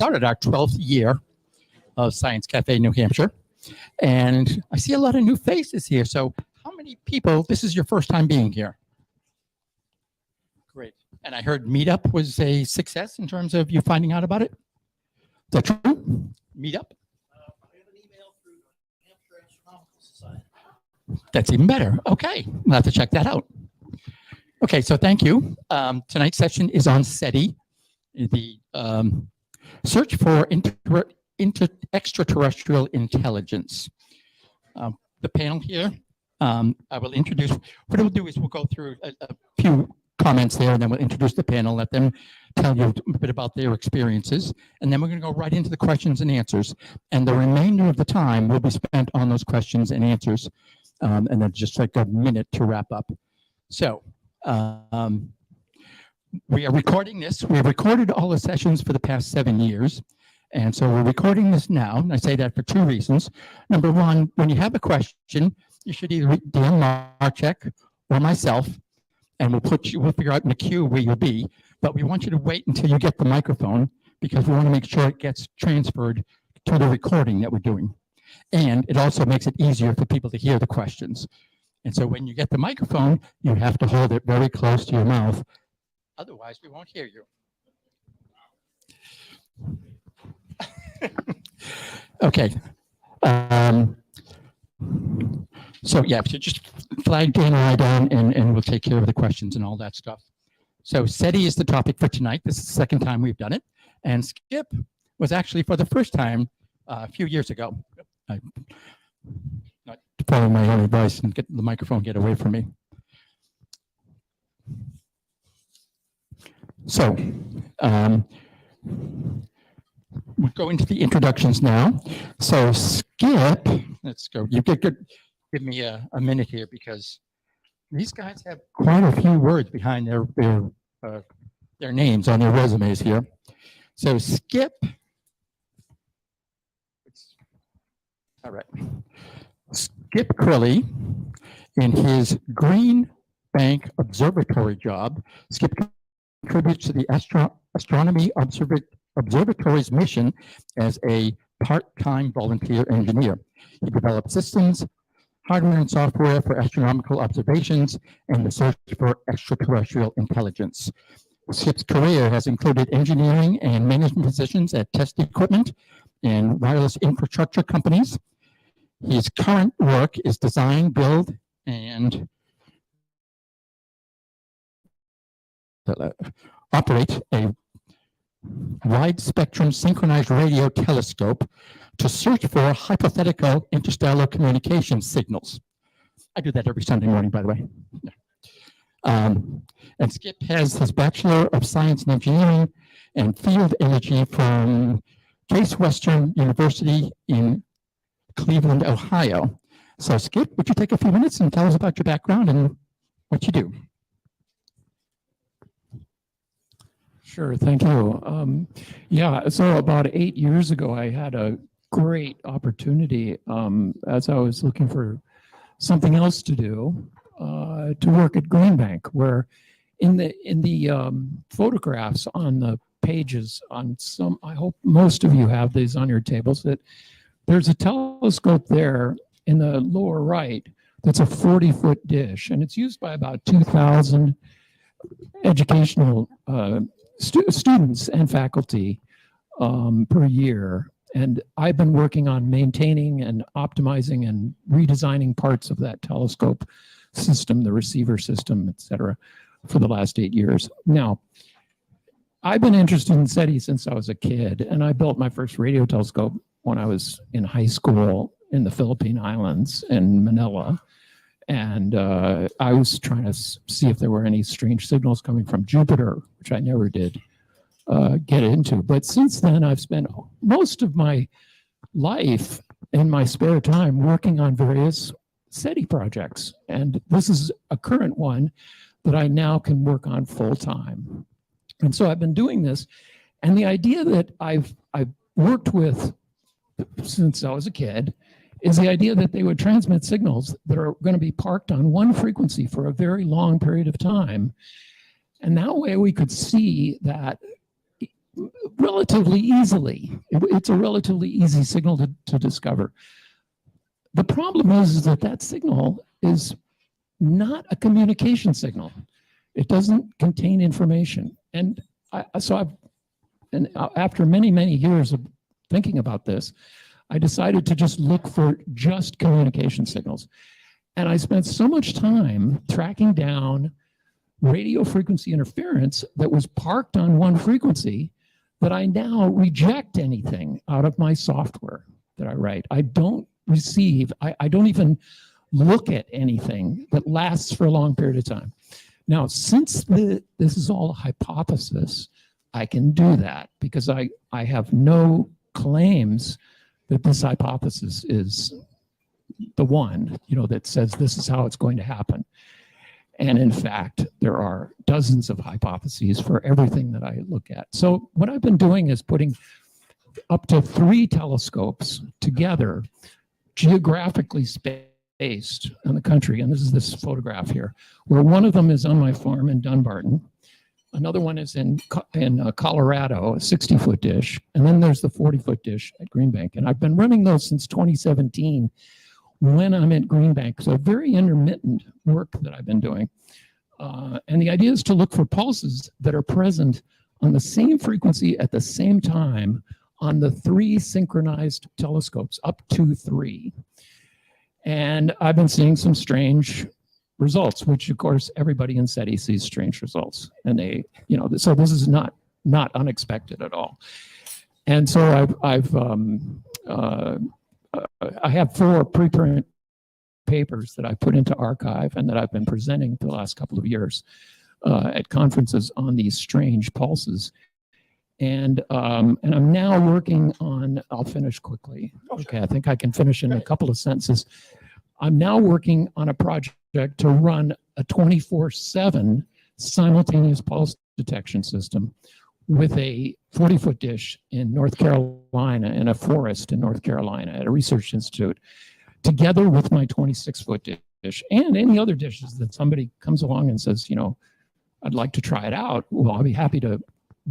started our 12th year of Science Cafe New Hampshire, and I see a lot of new faces here. So how many people, this is your first time being here? Great. And I heard Meetup was a success in terms of you finding out about it. Is that true? Meetup? I have an email through the Hampshire Astronomical Society. That's even better. Okay, we'll have to check that out. Okay, so thank you. Tonight's session is on SETI, the search for extraterrestrial intelligence. The panel here, I will introduce. What we'll do is we'll go through a few comments there, and then we'll introduce the panel, let them tell you a bit about their experiences, and then we're going to go right into the questions and answers. And the remainder of the time will be spent on those questions and answers, and then just like a minute to wrap up. So we are recording this. We have recorded all the sessions for the past 7 years. And so we're recording this now. And I say that for two reasons. Number one, when you have a question, you should either read Dan Marchek or myself, and we'll figure out in the queue where you'll be. But we want you to wait until you get the microphone, because we want to make sure it gets transferred to the recording that we're doing. And it also makes it easier for people to hear the questions. And so when you get the microphone, you have to hold it very close to your mouth. Otherwise, we won't hear you. Okay. So yeah, so just flag Dan and I down, and we'll take care of the questions and all that stuff. So SETI is the topic for tonight. This is the second time we've done it. And Skip was actually for the first time a few years ago. Not following my own advice and get the microphone, get away from me. So we'll go into the introductions now. So Skip, let's go. You give me a minute here, because these guys have quite a few words behind their names on their resumes here. So Skip, all right. Skip Crilly, in his Green Bank Observatory job, Skip contributes to the Astronomy Observatory's mission as a part-time volunteer engineer. He develops systems, hardware and software for astronomical observations and the search for extraterrestrial intelligence. Skip's career has included engineering and management positions at test equipment and wireless infrastructure companies. His current work is design, build, and operate a wide-spectrum synchronized radio telescope to search for hypothetical interstellar communication signals. I do that every Sunday morning, by the way. And Skip has his Bachelor of Science in Engineering and Field Energy from Case Western University in Cleveland, Ohio. So Skip, would you take a few minutes and tell us about your background and what you do? Sure, thank you. Yeah, so about 8 years ago, I had a great opportunity as I was looking for something else to do, to work at Green Bank, where in the photographs on the pages on some, I hope most of you have these on your tables, that there's a telescope there in the lower right that's a 40-foot dish, and it's used by about 2,000 educational students and faculty per year. And I've been working on maintaining and optimizing and redesigning parts of that telescope system, the receiver system, et cetera, for the last 8 years. Now, I've been interested in SETI since I was a kid, and I built my first radio telescope when I was in high school in the Philippine Islands in Manila. And I was trying to see if there were any strange signals coming from Jupiter, which I never did get into. But since then, I've spent most of my life in my spare time working on various SETI projects. And this is a current one that I now can work on full time. And so I've been doing this. And the idea that I've worked with since I was a kid is the idea that they would transmit signals that are going to be parked on one frequency for a very long period of time. And that way we could see that relatively easily. It's a relatively easy signal to discover. The problem is that that signal is not a communication signal. It doesn't contain information. And after many, many years of thinking about this, I decided to just look for just communication signals. And I spent so much time tracking down radio frequency interference that was parked on one frequency that I now reject anything out of my software that I write. I don't receive, I don't even look at anything that lasts for a long period of time. Now, since this is all a hypothesis, I can do that because I have no claims that this hypothesis is the one, that says this is how it's going to happen. And in fact, there are dozens of hypotheses for everything that I look at. So what I've been doing is putting up to 3 telescopes together, geographically spaced in the country. And this is this photograph here, where one of them is on my farm in Dunbarton. Another one is in Colorado, a 60-foot dish. And then there's the 40-foot dish at Greenbank. And I've been running those since 2017 when I'm at Greenbank. So very intermittent work that I've been doing. And the idea is to look for pulses that are present on the same frequency at the same time on the 3 synchronized telescopes, up to 3. And I've been seeing some strange results, which of course everybody in SETI sees strange results. And they, so this is not unexpected at all. And so I have 4 preprint papers that I put into archive and that I've been presenting for the last couple of years at conferences on these strange pulses. And I'm now working on, I'll finish quickly. Okay, I think I can finish in a couple of sentences. I'm now working on a project to run a 24/7 simultaneous pulse detection system with a 40-foot dish in North Carolina, in a forest in North Carolina at a research institute, together with my 26-foot dish and any other dishes that somebody comes along and says, I'd like to try it out. Well, I'll be happy to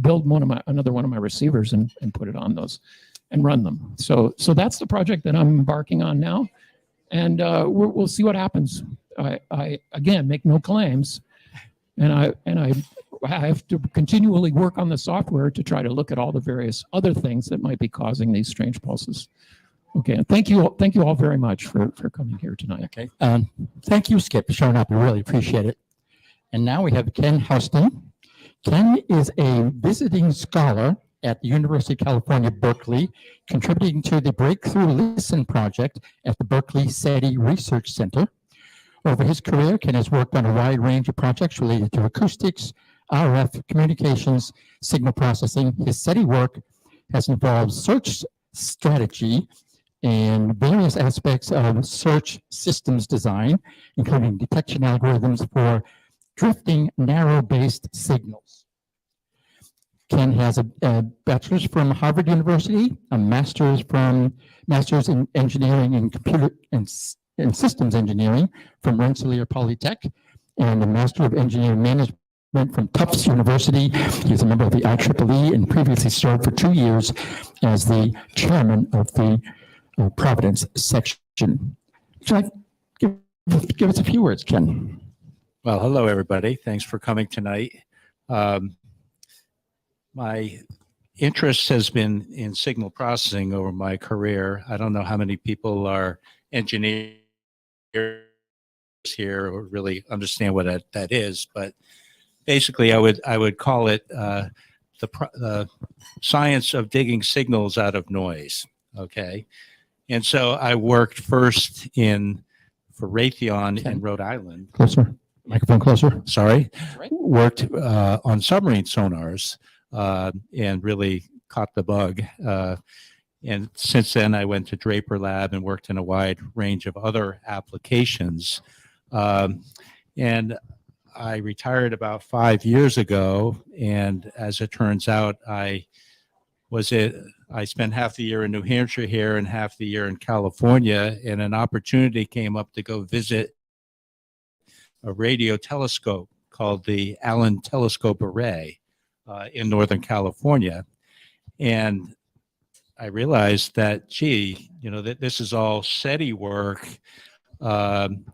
build another one of my receivers and put it on those and run them. So that's the project that I'm embarking on now. And we'll see what happens. I again make no claims, and I have to continually work on the software to try to look at all the various other things that might be causing these strange pulses. Okay, and thank you all very much for coming here tonight. Okay, thank you, Skip, for showing up. We really appreciate it. And now we have Ken Houston. Ken is a visiting scholar at the University of California, Berkeley, contributing to the Breakthrough Listen project at the Berkeley SETI Research Center. Over his career, Ken has worked on a wide range of projects related to acoustics, RF, communications, signal processing. His SETI work has involved search strategy and various aspects of search systems design, including detection algorithms for drifting narrow-based signals. Ken has a bachelor's from Harvard University, a master's in engineering and computer and systems engineering from Rensselaer Polytech, and a master of engineering management from Tufts University. He's a member of the IEEE and previously served for 2 years as the chairman of the Providence section. Would you like give us a few words, Ken? Well, hello, everybody. Thanks for coming tonight. My interest has been in signal processing over my career. I don't know how many people are engineers here or really understand what that is, but basically I would call it the science of digging signals out of noise. Okay, and so I worked first for Raytheon in Rhode Island. Closer. Microphone closer. Sorry. Worked on submarine sonars and really caught the bug. And since then, I went to Draper Lab and worked in a wide range of other applications. And I retired about 5 years ago. And as it turns out, I spent half the year in New Hampshire here and half the year in California. And an opportunity came up to go visit a radio telescope called the Allen Telescope Array in Northern California. And I realized that, gee, that this is all SETI work. And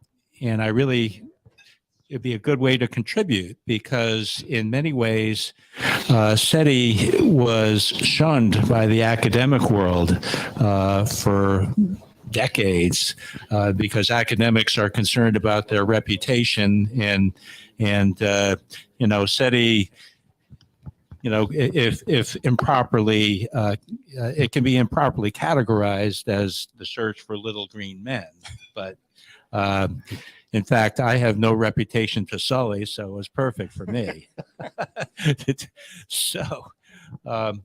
it'd be a good way to contribute because in many ways, SETI was shunned by the academic world for decades because academics are concerned about their reputation and SETI, if improperly, it can be improperly categorized as the search for little green men. But in fact, I have no reputation to sully, so it was perfect for me. So, in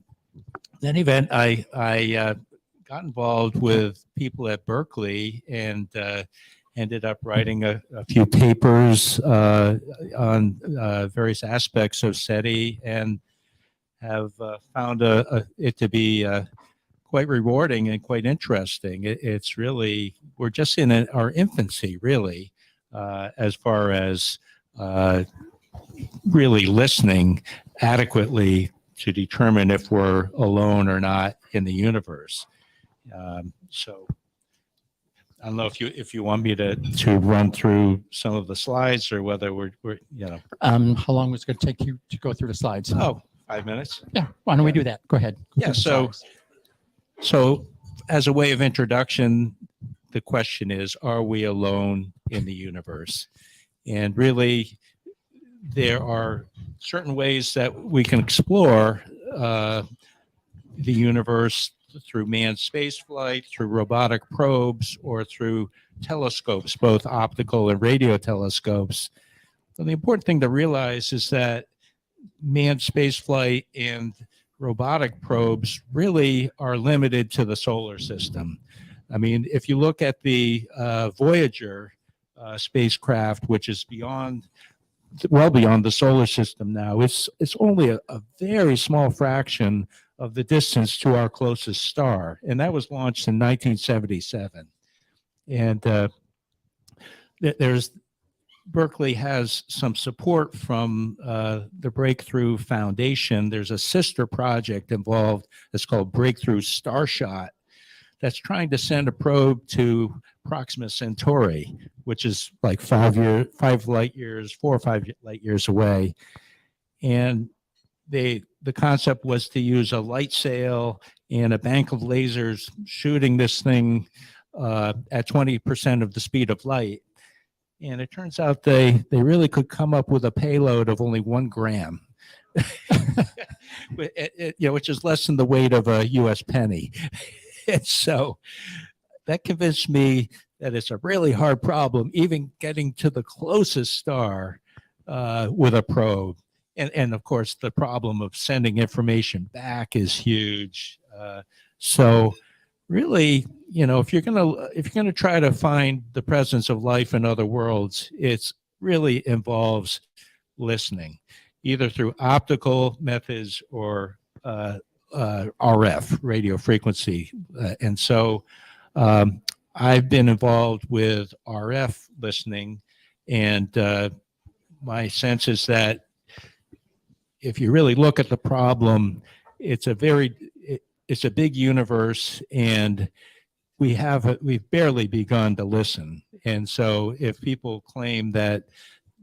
any event, I got involved with people at Berkeley and ended up writing a few papers on various aspects of SETI and have found it to be quite rewarding and quite interesting. It's really, we're just in our infancy, really, as far as really listening adequately to determine if we're alone or not in the universe. So I don't know if you want me to run through some of the slides or whether we're How long was it going to take you to go through the slides? Oh, 5 minutes. Yeah, why don't we do that? Go ahead. Go Yeah, through the so slides. So as a way of introduction, the question is, are we alone in the universe? And really, there are certain ways that we can explore the universe through manned spaceflight, through robotic probes, or through telescopes, both optical and radio telescopes. And the important thing to realize is that manned spaceflight and robotic probes really are limited to the solar system. I mean, if you look at the Voyager spacecraft, which is well beyond the solar system now, it's only a very small fraction of the distance to our closest star, and that was launched in 1977. And Berkeley has some support from the Breakthrough Foundation. There's a sister project involved that's called Breakthrough Starshot that's trying to send a probe to Proxima Centauri, which is like 4 or 5 light years away. And the concept was to use a light sail and a bank of lasers shooting this thing at 20% of the speed of light. And it turns out they really could come up with a payload of only 1 gram, which is less than the weight of a U.S. penny. And so that convinced me that it's a really hard problem, even getting to the closest star with a probe. And of course, the problem of sending information back is huge. So really, if you're gonna try to find the presence of life in other worlds, it's really involves listening, either through optical methods or RF, radio frequency. And so I've been involved with RF listening, and my sense is that if you really look at the problem, it's a big universe, and we've barely begun to listen. And so if people claim that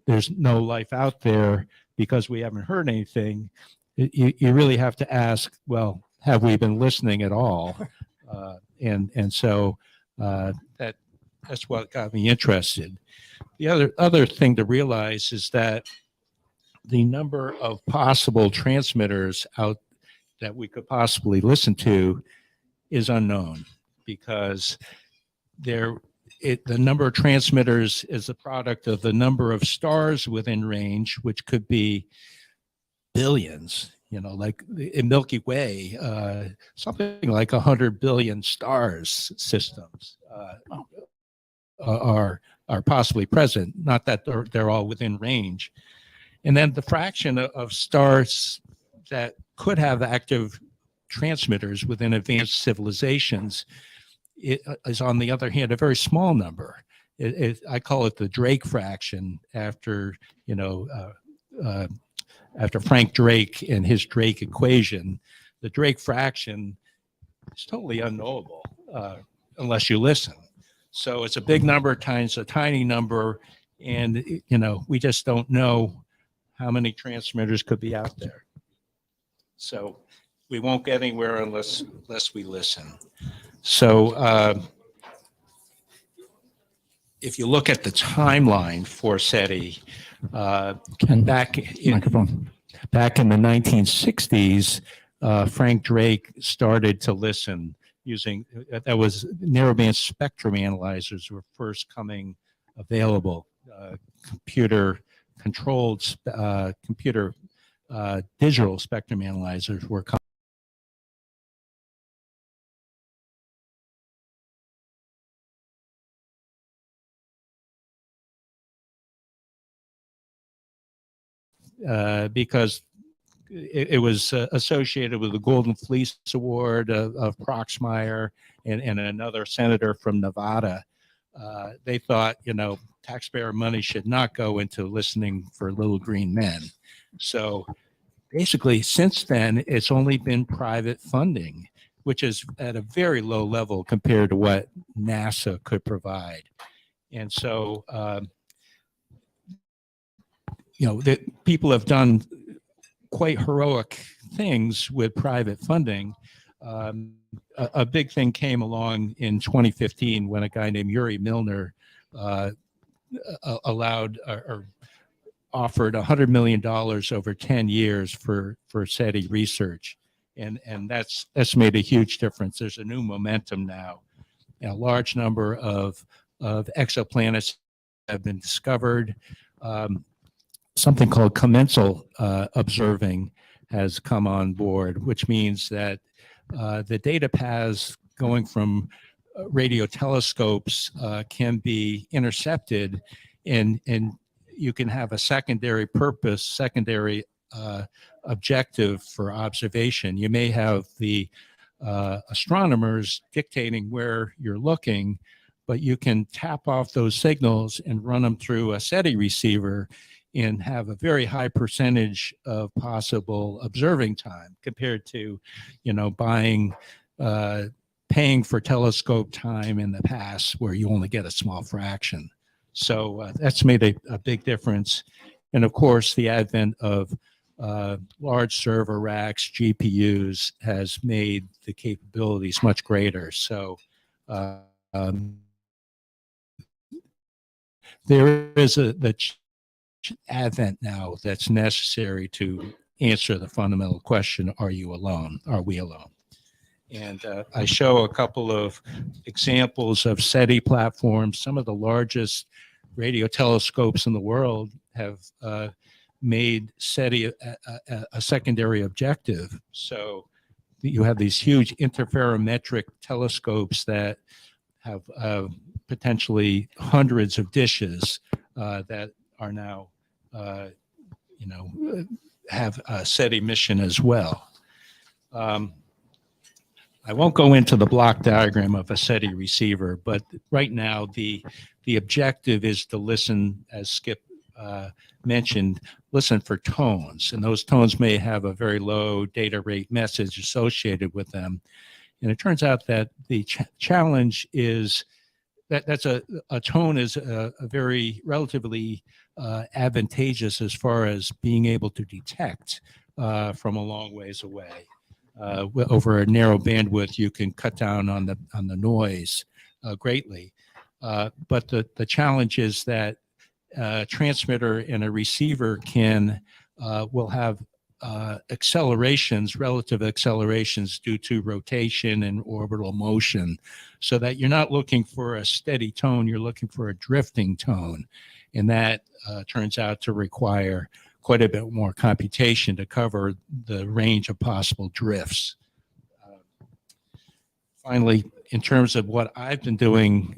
there's no life out there because we haven't heard anything, you really have to ask, well, have we been listening at all? And so that's what got me interested. The other thing to realize is that the number of possible transmitters out that we could possibly listen to is unknown, because the number of transmitters is a product of the number of stars within range, which could be billions, like in Milky Way, something like 100 billion stars systems are possibly present, not that they're all within range. And then the fraction of stars that could have active transmitters within advanced civilizations is, on the other hand, a very small number. I call it the Drake fraction, after Frank Drake and his Drake equation. the Drake fraction is totally unknowable unless you listen. So it's a big number times a tiny number, and we just don't know how many transmitters could be out there. So we won't get anywhere unless we listen. So if you look at the timeline for SETI, Ken, back in microphone. the 1960s, Frank Drake started to listen using, that was narrowband spectrum analyzers were first coming available. Computer controlled, digital spectrum analyzers were coming. Because it was associated with the Golden Fleece Award of Proxmire and another senator from Nevada. They thought, taxpayer money should not go into listening for little green men. So basically, since then, it's only been private funding, which is at a very low level compared to what NASA could provide. And so, that people have done quite heroic things with private funding. A big thing came along in 2015 when a guy named Yuri Milner allowed or offered $100 million over 10 years for SETI research. And that's made a huge difference. There's a new momentum now. A large number of exoplanets have been discovered. Something called commensal observing has come on board, which means that the data paths going from radio telescopes can be intercepted, and you can have a secondary purpose, secondary objective for observation. You may have the astronomers dictating where you're looking, but you can tap off those signals and run them through a SETI receiver and have a very high percentage of possible observing time compared to, paying for telescope time in the past where you only get a small fraction. So that's made a big difference. And of course, the advent of large server racks, GPUs, has made the capabilities much greater. So there is the advent now that's necessary to answer the fundamental question, are you alone? Are we alone? And I show a couple of examples of SETI platforms. Some of the largest radio telescopes in the world have made SETI a secondary objective. So you have these huge interferometric telescopes that have potentially hundreds of dishes that are now, have a SETI mission as well. I won't go into the block diagram of a SETI receiver, but right now the objective is to listen, as Skip mentioned, listen for tones, and those tones may have a very low data rate message associated with them. And it turns out that the challenge is that's a tone is a very relatively advantageous as far as being able to detect from a long ways away. Over a narrow bandwidth, you can cut down on the noise greatly. But the challenge is that a transmitter and a receiver will have relative accelerations due to rotation and orbital motion, so that you're not looking for a steady tone, you're looking for a drifting tone. And that turns out to require quite a bit more computation to cover the range of possible drifts. Finally, in terms of what I've been doing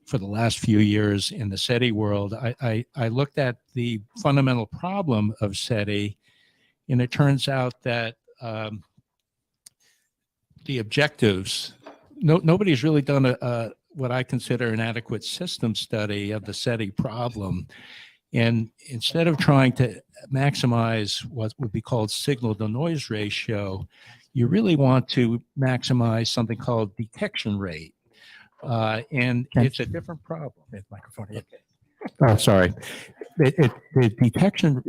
for the last few years in the SETI world, I looked at the fundamental problem of SETI, and it turns out that the objectives, nobody's really done what I consider an adequate system study of the SETI problem. And instead of trying to maximize what would be called signal to noise ratio, you really want to maximize something called detection rate. And Okay. it's a different problem. Microphone. Yeah. Oh, sorry. The detection,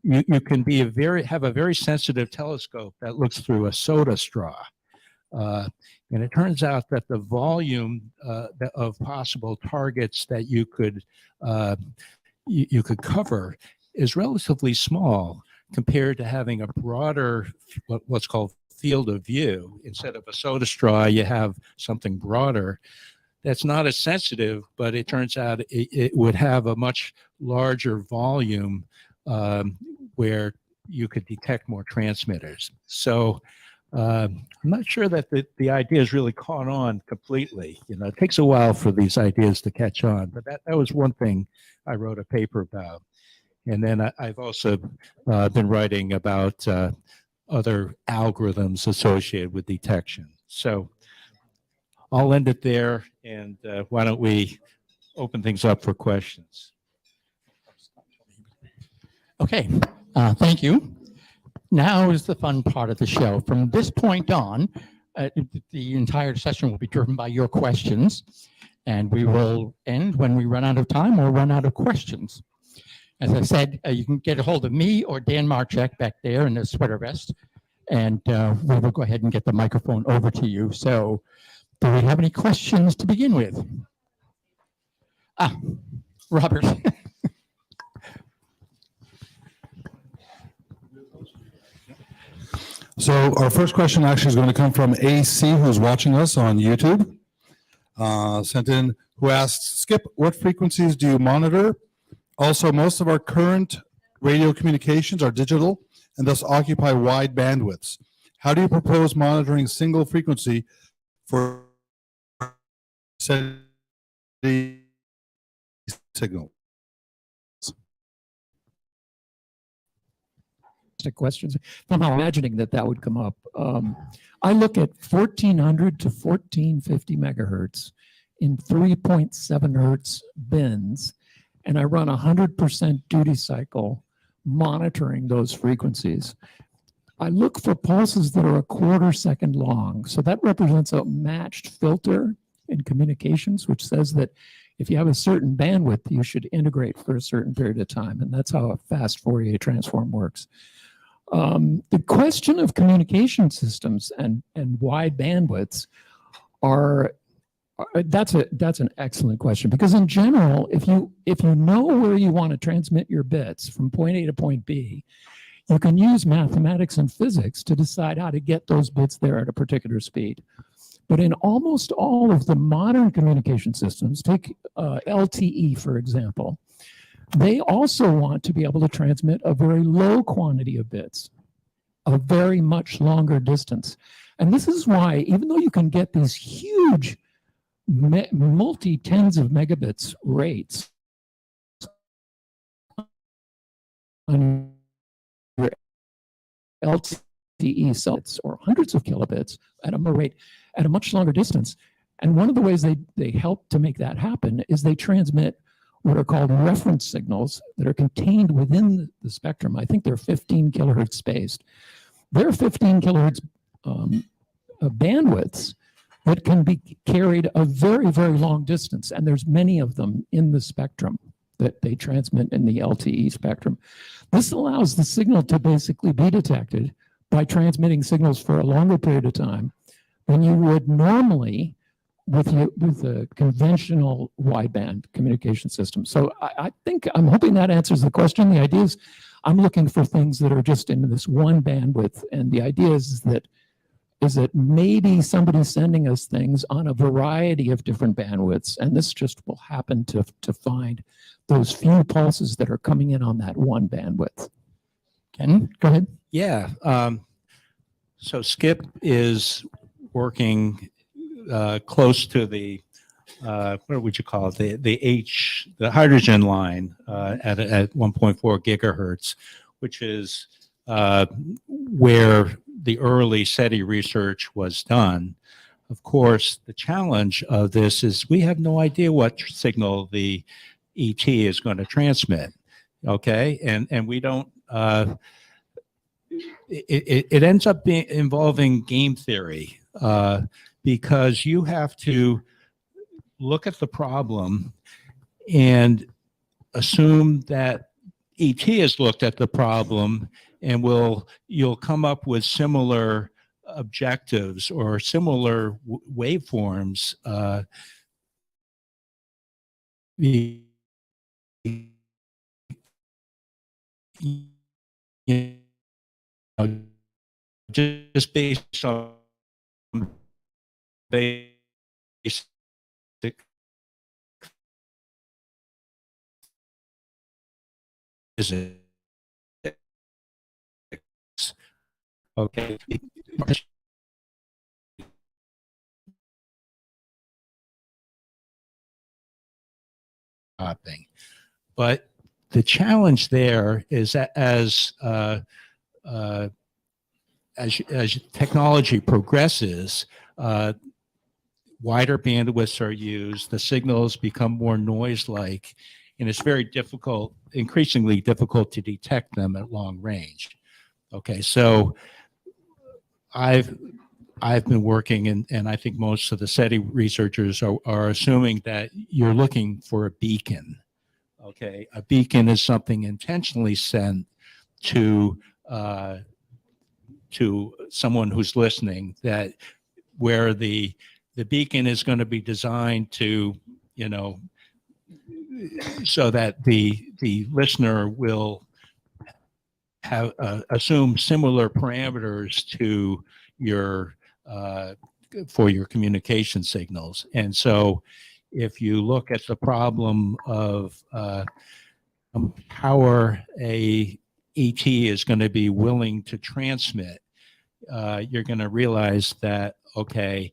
you can be have a very sensitive telescope that looks through a soda straw. And it turns out that the volume of possible targets that you could cover is relatively small compared to having a broader, what's called field of view. Instead of a soda straw, you have something broader that's not as sensitive, but it turns out it would have a much larger volume where you could detect more transmitters. So I'm not sure that the idea is really caught on completely. You know, it takes a while for these ideas to catch on, but that was one thing I wrote a paper about. And then I've also been writing about other algorithms associated with detection. So I'll end it there, and why don't we open things up for questions? Okay, thank you. Now is the fun part of the show. From this point on, the entire session will be driven by your questions, and we will end when we run out of time or run out of questions. As I said, you can get a hold of me or Dan Marchek back there in the sweater vest, and we will go ahead and get the microphone over to you. So, do we have any questions to begin with? Robert. So our first question actually is going to come from AC, who's watching us on YouTube. Sent in, who asks, Skip, what frequencies do you monitor? Also, most of our current radio communications are digital and thus occupy wide bandwidths. How do you propose monitoring single frequency for SETI signal? Questions. I'm imagining that would come up. I look at 1400 to 1450 megahertz in 3.7 hertz bins, and I run 100% duty cycle monitoring those frequencies. I look for pulses that are a quarter second long. So that represents a matched filter in communications, which says that if you have a certain bandwidth, you should integrate for a certain period of time. And that's how a fast Fourier transform works. The question of communication systems and wide bandwidths that's an excellent question, because in general, if you know where you want to transmit your bits from point A to point B, you can use mathematics and physics to decide how to get those bits there at a particular speed. But in almost all of the modern communication systems, take LTE, for example, they also want to be able to transmit a very low quantity of bits, a very much longer distance. And this is why, even though you can get these huge multi-tens of megabits rates on your LTE cells, or hundreds of kilobits at a rate at a much longer distance. And one of the ways they help to make that happen is they transmit what are called reference signals that are contained within the spectrum. I think they're 15 kilohertz spaced. They're 15 kilohertz bandwidths that can be carried a very, very long distance. And there's many of them in the spectrum that they transmit in the LTE spectrum. This allows the signal to basically be detected by transmitting signals for a longer period of time than you would normally with a conventional wideband communication system. So I'm hoping that answers the question. The idea is I'm looking for things that are just in this one bandwidth, and the idea is that maybe somebody's sending us things on a variety of different bandwidths, and this just will happen to find those few pulses that are coming in on that one bandwidth. Ken, go ahead. Yeah. So Skip is working close to the what would you call it? The hydrogen line at 1.4 gigahertz, which is where the early SETI research was done. Of course, the challenge of this is we have no idea what signal the ET is going to transmit. Okay, and we don't. It ends up being involving game theory because you have to look at the problem and assume that ET has looked at the problem and you'll come up with similar objectives or similar waveforms. The you know, just based on basic physics. Okay. Thing. But the challenge there is that as technology progresses, wider bandwidths are used, the signals become more noise-like, and it's very difficult, increasingly difficult to detect them at long range. Okay, so I've been working, and I think most of the SETI researchers are assuming that you're looking for a beacon. Okay, a beacon is something intentionally sent to someone who's listening, that where the beacon is going to be designed to, so that the listener will have assume similar parameters to your for your communication signals. And so if you look at the problem of how a ET is going to be willing to transmit, you're going to realize that, okay,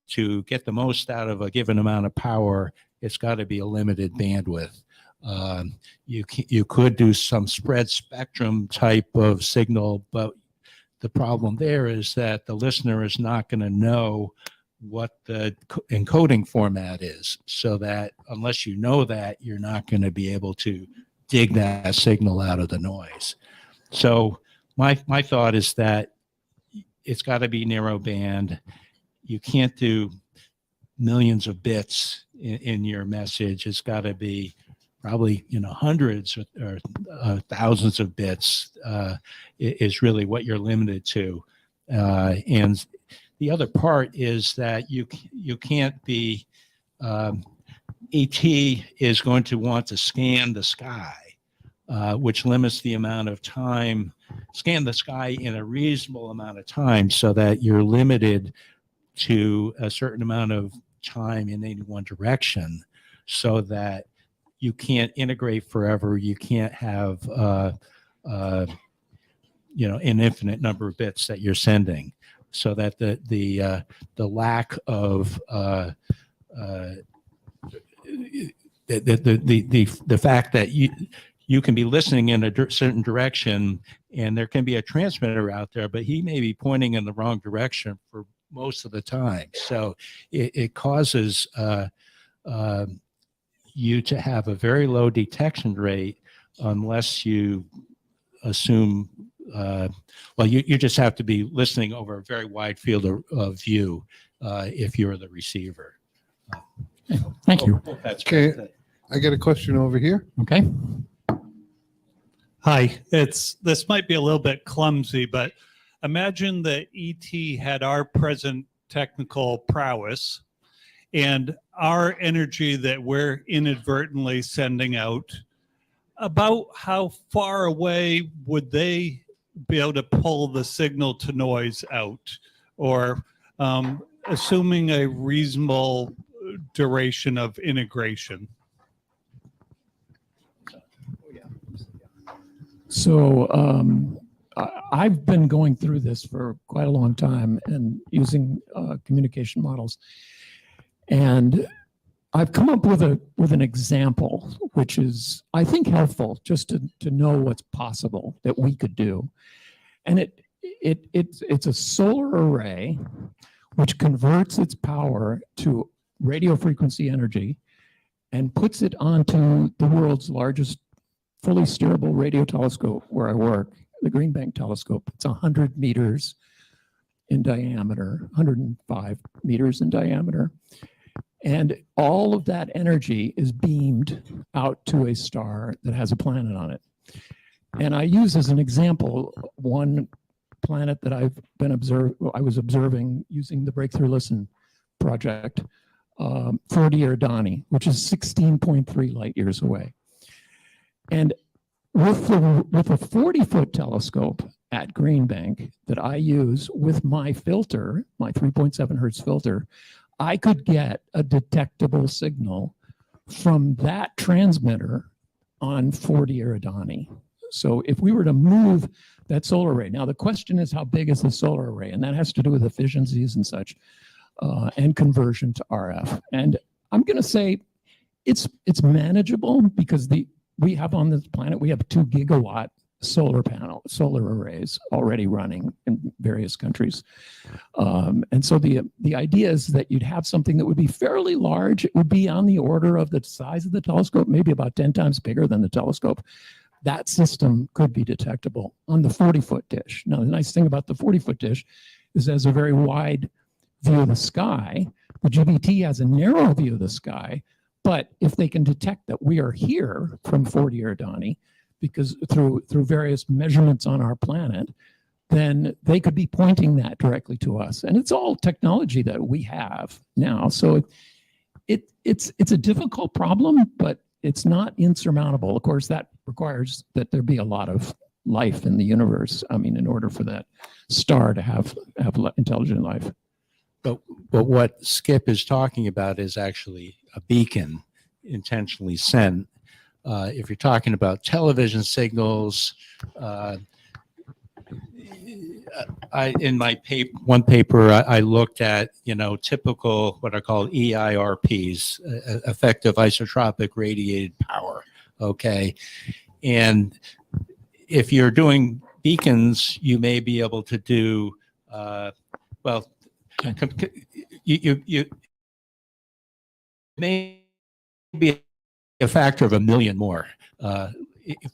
to get the most out of a given amount of power, it's got to be a limited bandwidth. You could do some spread spectrum type of signal, but the problem there is that the listener is not going to know what the encoding format is, so that unless you know that, you're not going to be able to dig that signal out of the noise. So my thought is that it's got to be narrow band. You can't do millions of bits in your message. It's got to be probably hundreds or thousands of bits is really what you're limited to. And the other part is that you can't be ET is going to want to scan the sky, which limits the amount of time, scan the sky in a reasonable amount of time, so that you're limited to a certain amount of time in any one direction, so that you can't integrate forever. You can't have an infinite number of bits that you're sending, so that the lack of the fact that you can be listening in a certain direction, and there can be a transmitter out there, but he may be pointing in the wrong direction for most of the time. So it causes you to have a very low detection rate unless you assume, you just have to be listening over a very wide field of view if you're the receiver. Thank you. Okay, I get a question over here. Okay. Hi, this might be a little bit clumsy, but imagine that ET had our present technical prowess and our energy that we're inadvertently sending out. About how far away would they be able to pull the signal to noise out, or assuming a reasonable duration of integration? So I've been going through this for quite a long time and using communication models, and I've come up with an example which is, I think, helpful just to know what's possible that we could do. And it's a solar array which converts its power to radio frequency energy and puts it onto the world's largest fully steerable radio telescope where I work, the Green Bank telescope. It's 100 meters in diameter, 105 meters in diameter. And all of that energy is beamed out to a star that has a planet on it. And I use as an example one planet that I was observing using the Breakthrough Listen project, 40 Eridani, which is 16.3 light years away. And with a 40-foot telescope at Green Bank that I use with my filter, my 3.7 hertz filter, I could get a detectable signal from that transmitter on 40 Eridani. So if we were to move that solar array, now the question is how big is the solar array? And that has to do with efficiencies and such, and conversion to RF. And I'm going to say it's manageable because we have on this planet, we have 2 gigawatt solar arrays already running in various countries. And so the idea is that you'd have something that would be fairly large. It would be on the order of the size of the telescope, maybe about 10 times bigger than the telescope. That system could be detectable on the 40-foot dish. Now, the nice thing about the 40-foot dish is it has a very wide view of the sky. The GBT has a narrow view of the sky, but if they can detect that we are here from 40 Eridani, because through various measurements on our planet, then they could be pointing that directly to us. And it's all technology that we have now. So it's a difficult problem, but it's not insurmountable. Of course, that requires that there be a lot of life in the universe. I mean, in order for that star to have intelligent life. But what Skip is talking about is actually a beacon intentionally sent. If you're talking about television signals, in my one paper, I looked at, typical what are called EIRPs, effective isotropic radiated power. Okay. And if you're doing beacons, you may be able to do, you may be a factor of 1 million more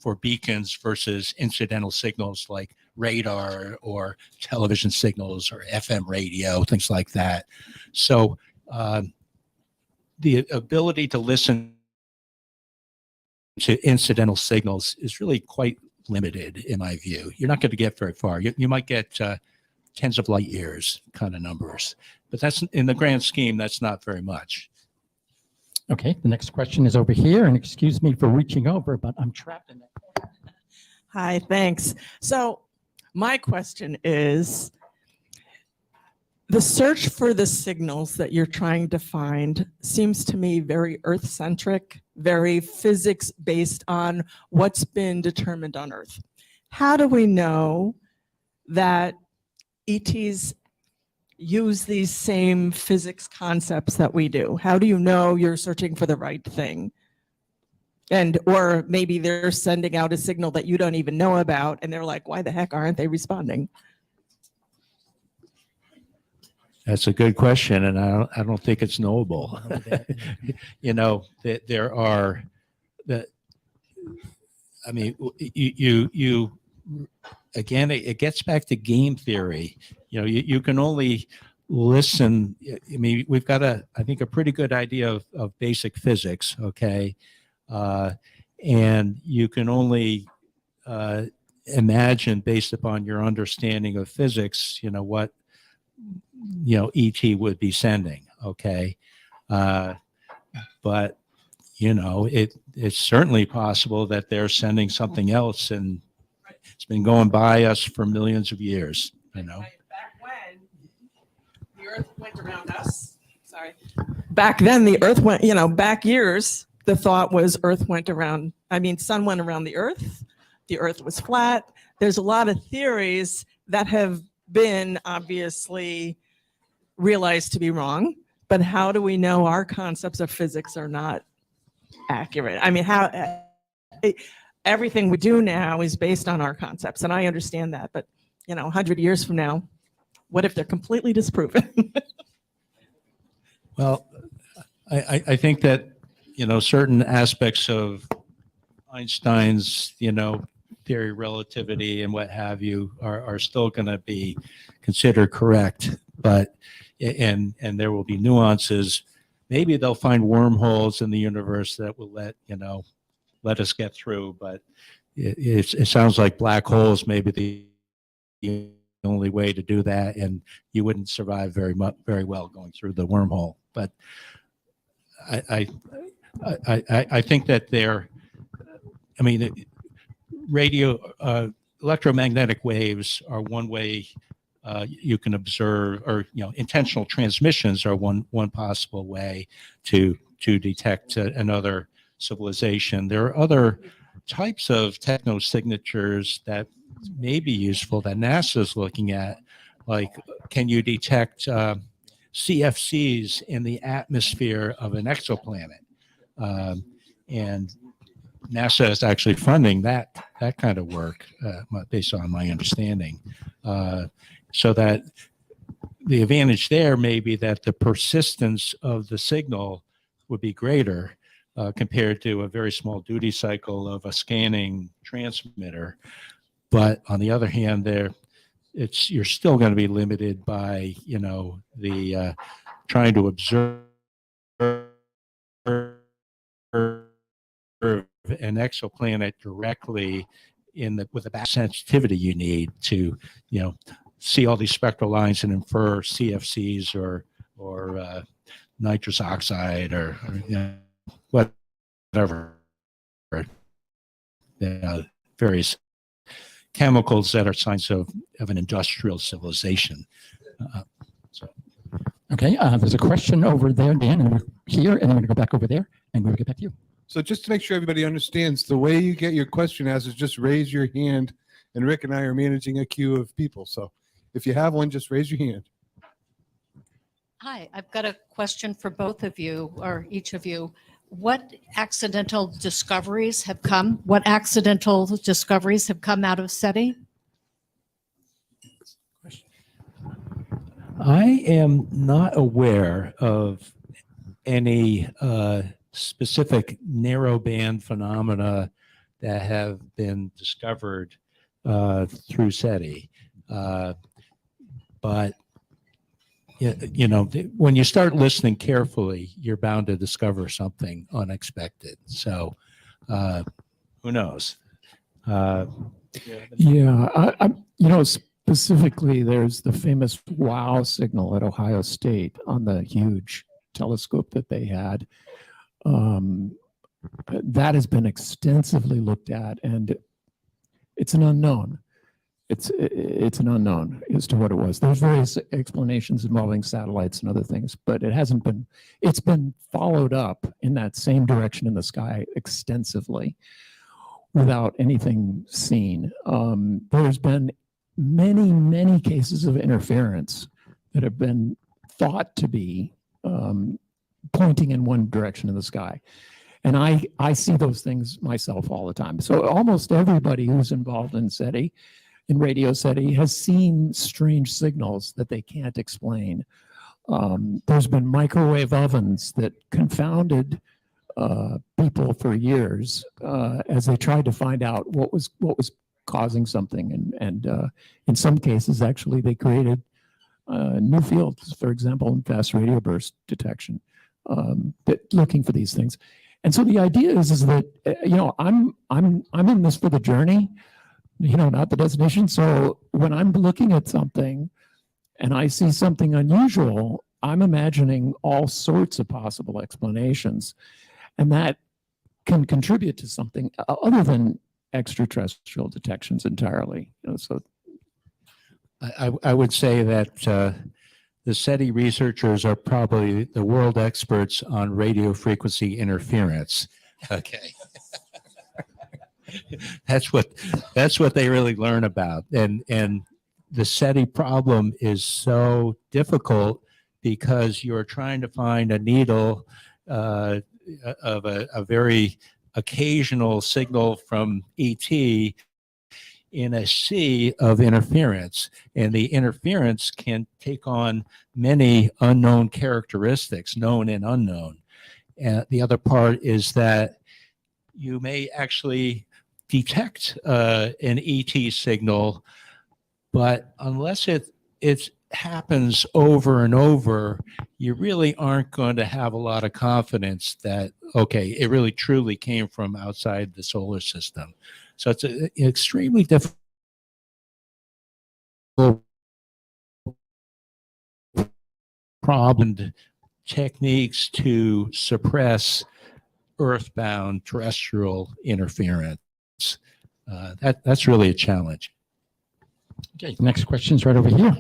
for beacons versus incidental signals like radar or television signals or FM radio, things like that. So the ability to listen to incidental signals is really quite limited in my view. You're not going to get very far. You might get tens of light years kind of numbers, but that's in the grand scheme, that's not very much. Okay, the next question is over here, and excuse me for reaching over, but I'm trapped in that. Hi, thanks. So my question is, the search for the signals that you're trying to find seems to me very Earth-centric, very physics based on what's been determined on Earth. How do we know that ETs use these same physics concepts that we do? How do you know you're searching for the right thing? Or maybe they're sending out a signal that you don't even know about, and they're like, why the heck aren't they responding? That's a good question, and I don't think it's knowable. There are you again, it gets back to game theory. You can only listen. I mean, we've got I think a pretty good idea of basic physics, okay? And you can only imagine based upon your understanding of physics, what ET would be sending, okay? But it's certainly possible that they're sending something else, and it's been going by us for millions of years. Back when the Earth went around us, back then the Earth went, back years, the thought was Earth went around, sun went around the Earth was flat. There's a lot of theories that have been obviously realized to be wrong, but how do we know our concepts of physics are not accurate? Everything we do now is based on our concepts, and I understand that, but 100 years from now, what if they're completely disproven? Well, I think that certain aspects of Einstein's, theory of relativity and what have you are still going to be considered correct, but and there will be nuances. Maybe they'll find wormholes in the universe that will let us get through, but it sounds like black holes may be the only way to do that, and you wouldn't survive very well going through the wormhole. But I think that electromagnetic waves are one way you can observe, or intentional transmissions are one possible way to detect another civilization. There are other types of technosignatures that may be useful that NASA is looking at, like can you detect CFCs in the atmosphere of an exoplanet? And NASA is actually funding that kind of work, based on my understanding. So that the advantage there may be that the persistence of the signal would be greater compared to a very small duty cycle of a scanning transmitter. But on the other hand, you're still going to be limited by the trying to observe an exoplanet directly with the back sensitivity you need to see all these spectral lines and infer CFCs or nitrous oxide or whatever, various chemicals that are signs of an industrial civilization. Okay, there's a question over there, Dan, and we're here, and I'm going to go back over there, and we'll get back to you. So just to make sure everybody understands, the way you get your question asked is just raise your hand, and Rick and I are managing a queue of people. So if you have one, just raise your hand. Hi, I've got a question for both of you, or each of you. What accidental discoveries have come? What accidental discoveries have come out of SETI? I am not aware of any specific narrowband phenomena that have been discovered through SETI. But when you start listening carefully, you're bound to discover something unexpected. So who knows? Specifically, there's the famous WOW signal at Ohio State on the huge telescope that they had. That has been extensively looked at, and it's an unknown. It's an unknown as to what it was. There's various explanations involving satellites and other things, but it's been followed up in that same direction in the sky extensively without anything seen. There's been many cases of interference that have been thought to be pointing in one direction in the sky. And I see those things myself all the time. So almost everybody who's involved in SETI, in radio SETI, has seen strange signals that they can't explain. There's been microwave ovens that confounded people for years as they tried to find out what was causing something. And in some cases, actually, they created new fields, for example, in fast radio burst detection, looking for these things. And so the idea is that I'm in this for the journey, not the destination. So when I'm looking at something and I see something unusual, I'm imagining all sorts of possible explanations, and that can contribute to something other than extraterrestrial detections entirely. So I would say that the SETI researchers are probably the world experts on radio frequency interference. Okay. That's what they really learn about. And the SETI problem is so difficult because you're trying to find a needle of a very occasional signal from ET in a sea of interference, and the interference can take on many unknown characteristics, known and unknown. And the other part is that you may actually detect an ET signal, but unless it happens over and over, you really aren't going to have a lot of confidence that, okay, it really truly came from outside the solar system. So it's an extremely difficult problem, techniques to suppress earthbound terrestrial interference. That's really a challenge. Okay, next question's right over here.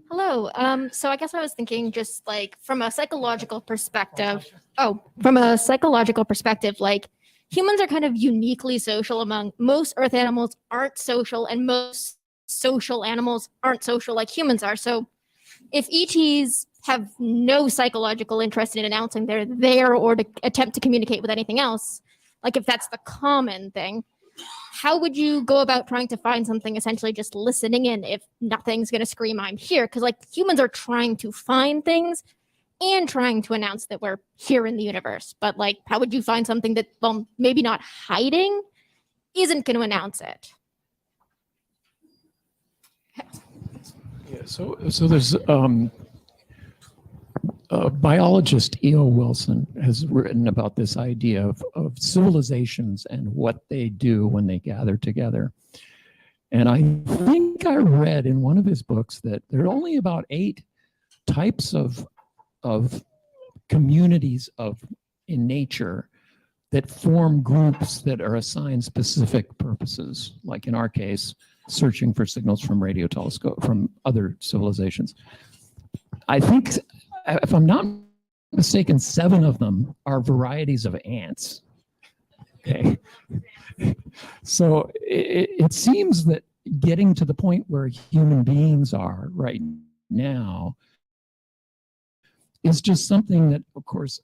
Hello. So I guess I was thinking just like from a psychological perspective. Like humans are kind of uniquely social among most earth animals aren't social, and most social animals aren't social like humans are. So if ETs have no psychological interest in announcing they're there or to attempt to communicate with anything else, like if that's the common thing, how would you go about trying to find something essentially just listening in if nothing's going to scream I'm here? Because like humans are trying to find things and trying to announce that we're here in the universe. But like, how would you find something that, well, maybe not hiding, isn't going to announce it? Yeah, so there's biologist E.O. Wilson has written about this idea of civilizations and what they do when they gather together. And I think I read in one of his books that there are only about 8 types of communities in nature that form groups that are assigned specific purposes, like in our case, searching for signals from radio telescope from other civilizations. I think, if I'm not mistaken, 7 of them are varieties of ants. Okay. So it seems that getting to the point where human beings are right now is just something that, of course,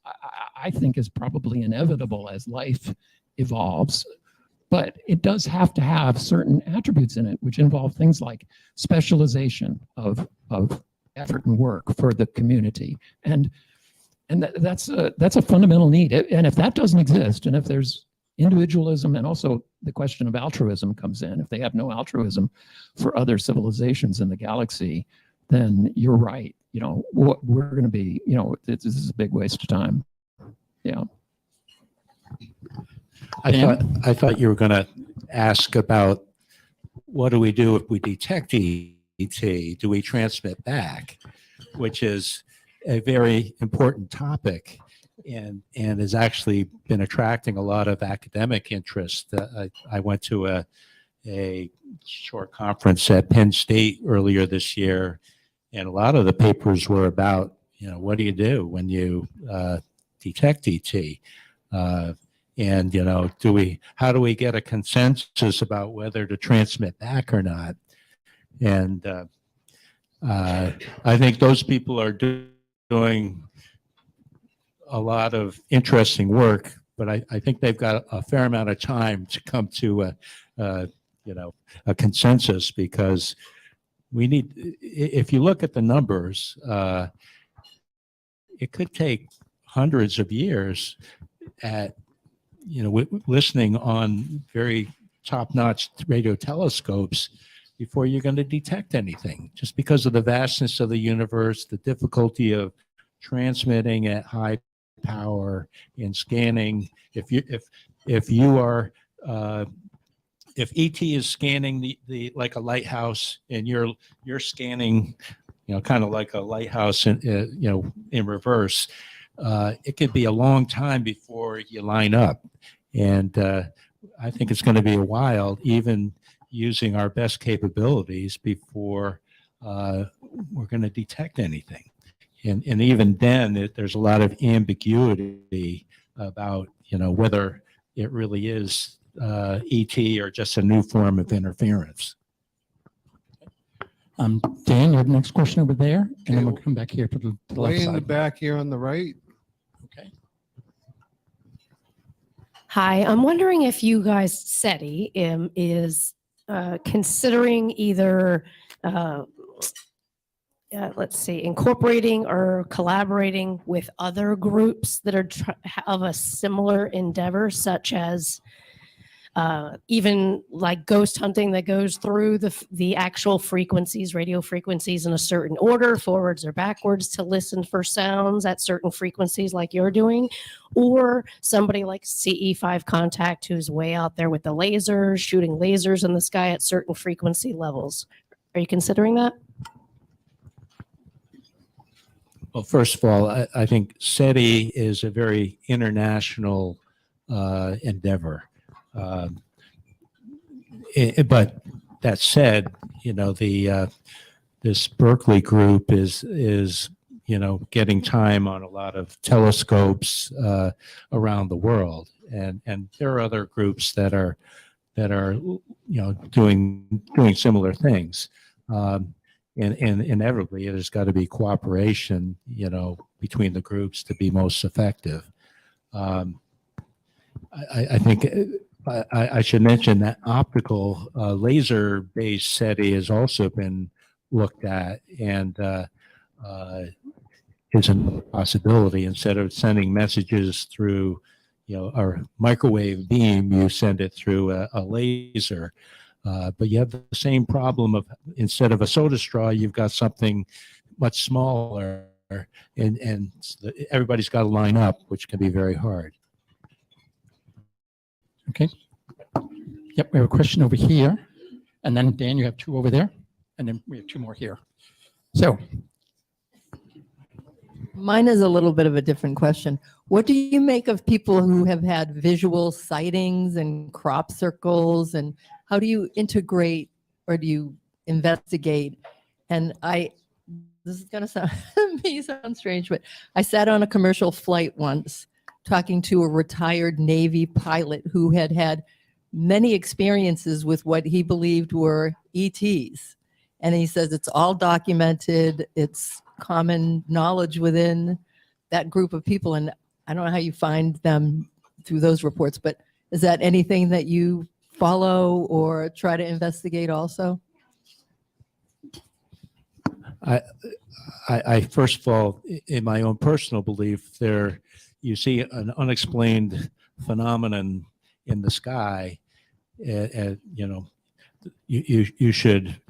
I think is probably inevitable as life evolves. But it does have to have certain attributes in it, which involve things like specialization of effort and work for the community, and that's a fundamental need. And if that doesn't exist, and if there's individualism, and also the question of altruism comes in, if they have no altruism for other civilizations in the galaxy, then you're right. You know, what we're going to be, you know, this is a big waste of time. Yeah. I thought you were going to ask about what do we do if we detect ET? Do we transmit back? Which is a very important topic, and has actually been attracting a lot of academic interest. I went to a short conference at Penn State earlier this year, and a lot of the papers were about, you know, what do you do when you detect ET? And, you know, how do we get a consensus about whether to transmit back or not? And I think those people are doing a lot of interesting work, but I think they've got a fair amount of time to come to a consensus, because we need, if you look at the numbers, it could take hundreds of years at, you know, listening on very top-notch radio telescopes before you're going to detect anything, just because of the vastness of the universe, the difficulty of transmitting at high power and scanning. If ET is scanning the like a lighthouse, and you're scanning, you know, kind of like a lighthouse in reverse, it could be a long time before you line up. And I think it's going to be a while, even using our best capabilities, before we're going to detect anything. And even then, there's a lot of ambiguity about, you know, whether it really is ET or just a new form of interference. Dan, you have the next question over there, and then we'll come back here to the left Way in the side. back here on the right. Okay. Hi, I'm wondering if you guys, SETI, is considering either let's see, incorporating or collaborating with other groups that are of a similar endeavor, such as even like ghost hunting that goes through the actual frequencies, radio frequencies in a certain order, forwards or backwards, to listen for sounds at certain frequencies like you're doing, or somebody like CE5 Contact who's way out there with the lasers, shooting lasers in the sky at certain frequency levels. Are you considering that? Well, first of all, I think SETI is a very international endeavor. But that said, this Berkeley group is getting time on a lot of telescopes around the world, and there are other groups that are doing similar things. And inevitably, there's got to be cooperation, between the groups to be most effective. I think I should mention that optical laser-based SETI has also been looked at, and is a possibility. Instead of sending messages through, our microwave beam, you send it through a laser. But you have the same problem of, instead of a soda straw, you've got something much smaller, and everybody's got to line up, which can be very hard. Okay. Yep, we have a question over here. And then Dan, you have two over there. And then we have two more here. So, mine is a little bit of a different question. What do you make of people who have had visual sightings and crop circles, and how do you integrate or do you investigate? And this is going to sound strange, but I sat on a commercial flight once talking to a retired Navy pilot who had had many experiences with what he believed were ETs. And he says it's all documented. It's common knowledge within that group of people. And I don't know how you find them through those reports, but is that anything that you follow or try to investigate also? I first of all, in my own personal belief, you see an unexplained phenomenon in the sky, you should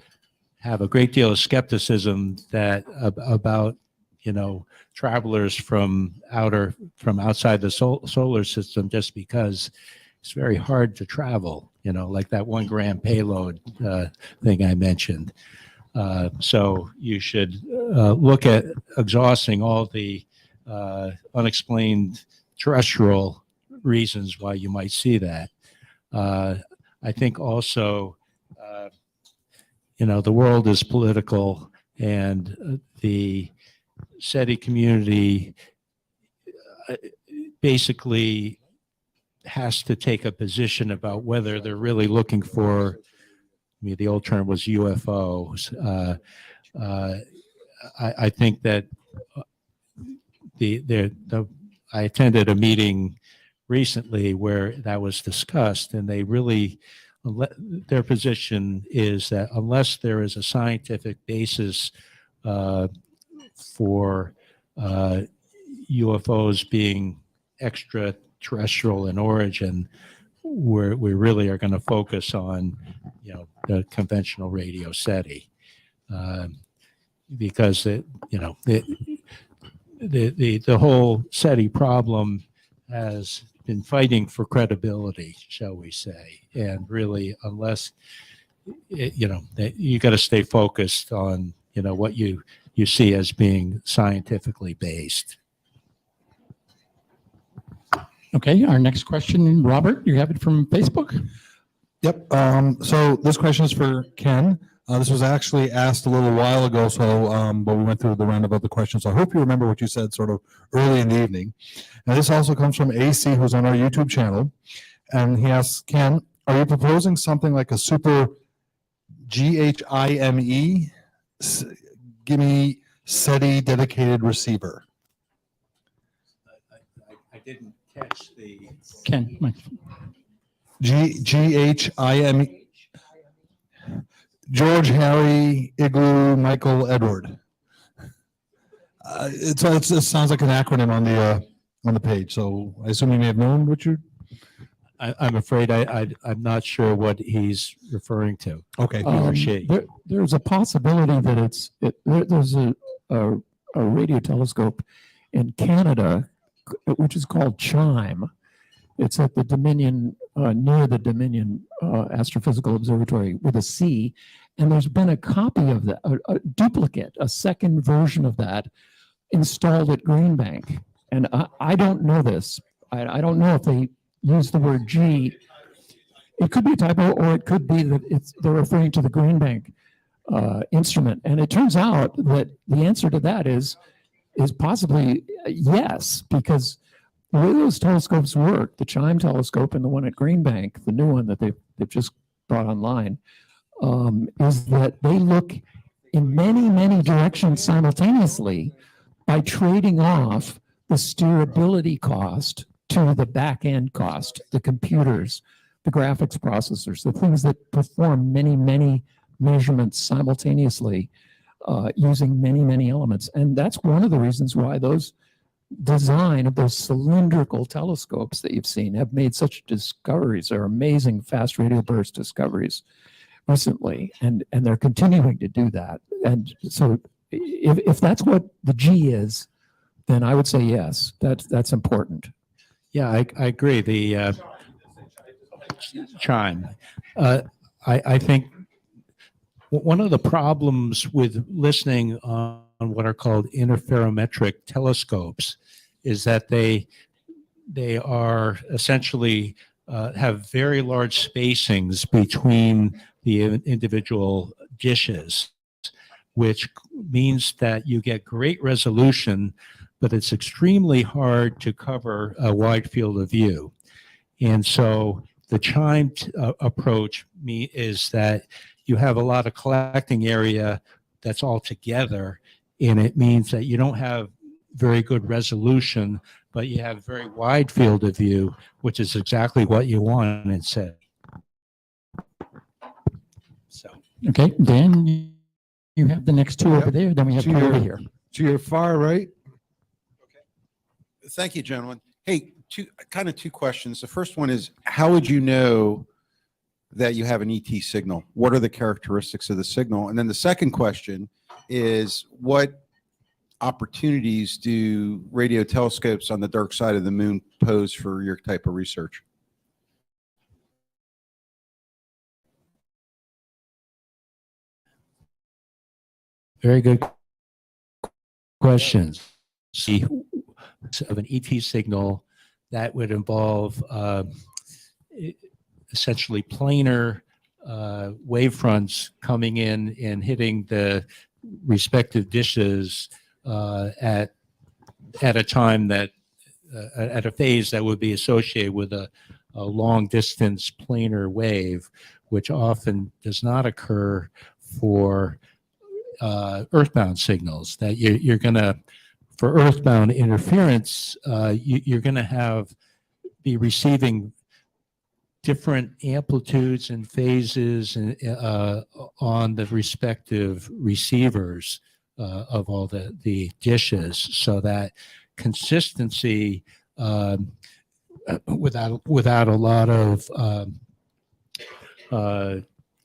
have a great deal of skepticism about travelers from outside the solar system, just because it's very hard to travel, like that 1 gram payload thing I mentioned. So you should look at exhausting all the unexplained terrestrial reasons why you might see that. I think also, the world is political, and the SETI community basically has to take a position about whether they're really looking for, the old term was UFOs. I think that I attended a meeting recently where that was discussed, and their position is that unless there is a scientific basis for UFOs being extraterrestrial in origin, we really are going to focus on the conventional radio SETI, because the whole SETI problem has been fighting for credibility, shall we say, and really, unless you got to stay focused on what you see as being scientifically based. okay, our next question, Robert, you have it from Facebook? Yep. So this question is for Ken. This was actually asked a little while ago, but we went through the round of other questions. So I hope you remember what you said sort of early in the evening. And this also comes from AC, who's on our YouTube channel. And he asks, Ken, are you proposing something like a super GHIME gimme SETI dedicated receiver? I didn't catch the Ken, GHIME. George, Harry, Igloo, Michael, Edward. It sounds like an acronym on the page. So I assume you may have known, Richard. I'm afraid I'm not sure what he's referring to. Okay. He or she. There's a possibility that there's a radio telescope in Canada, which is called CHIME. It's at the Dominion, near the Dominion Astrophysical Observatory with a C. And there's been a copy of that, a duplicate, a second version of that installed at Green Bank. And I don't know this. I don't know if they use the word G. It could be a typo, or it could be that they're referring to the Green Bank instrument. And it turns out that the answer to that is possibly yes, because the way those telescopes work, the CHIME telescope and the one at Green Bank, the new one that they've just brought online, is that they look in many, many directions simultaneously by trading off the steerability cost to the back end cost, the computers, the graphics processors, the things that perform many, many measurements simultaneously using many, many elements. And that's one of the reasons why those design of those cylindrical telescopes that you've seen have made such discoveries. They're amazing fast radio burst discoveries recently, and they're continuing to do that. And so if that's what the G is, then I would say yes, that's important. Yeah, I agree. The CHIME. I think one of the problems with listening on what are called interferometric telescopes is that they are essentially have very large spacings between the individual dishes, which means that you get great resolution, but it's extremely hard to cover a wide field of view. And so the CHIME approach is that you have a lot of collecting area that's all together, and it means that you don't have very good resolution, but you have very wide field of view, which is exactly what you want in SETI. So, Okay, Dan, you have the next two over there, then we have two over here. To your far right. Thank you, gentlemen. Hey, two questions. The first one is, how would you know that you have an ET signal? What are the characteristics of the signal? And then the second question is, what opportunities do radio telescopes on the dark side of the moon pose for your type of research? very good questions. See, of an ET signal that would involve essentially planar wavefronts coming in and hitting the respective dishes at a time that at a phase that would be associated with a long distance planar wave, which often does not occur for earthbound signals. That you're going to, for earthbound interference, you're going to be receiving different amplitudes and phases on the respective receivers of all the dishes, so that consistency without a lot of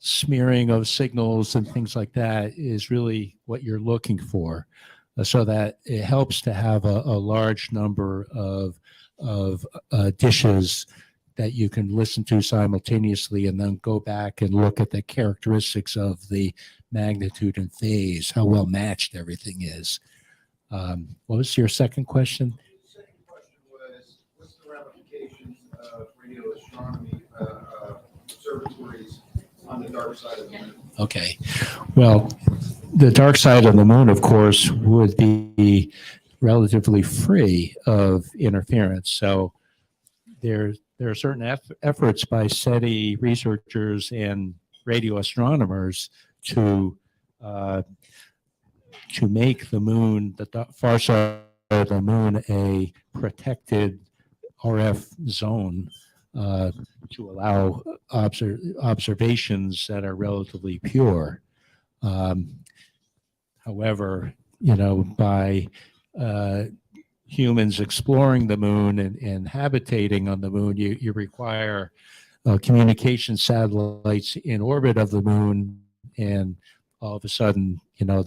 smearing of signals and things like that is really what you're looking for, so that it helps to have a large number of dishes that you can listen to simultaneously and then go back and look at the characteristics of the magnitude and phase, how well matched everything is. What was your second question? The second question was, what's the ramifications of radio astronomy observatories on the dark side of the moon? Okay. Well, the dark side of the moon, of course, would be relatively free of interference. So there are certain efforts by SETI researchers and radio astronomers to make the moon, the far side of the moon, a protected RF zone to allow observations that are relatively pure. However, by humans exploring the moon and habitating on the moon, you require communication satellites in orbit of the moon, and all of a sudden, they'll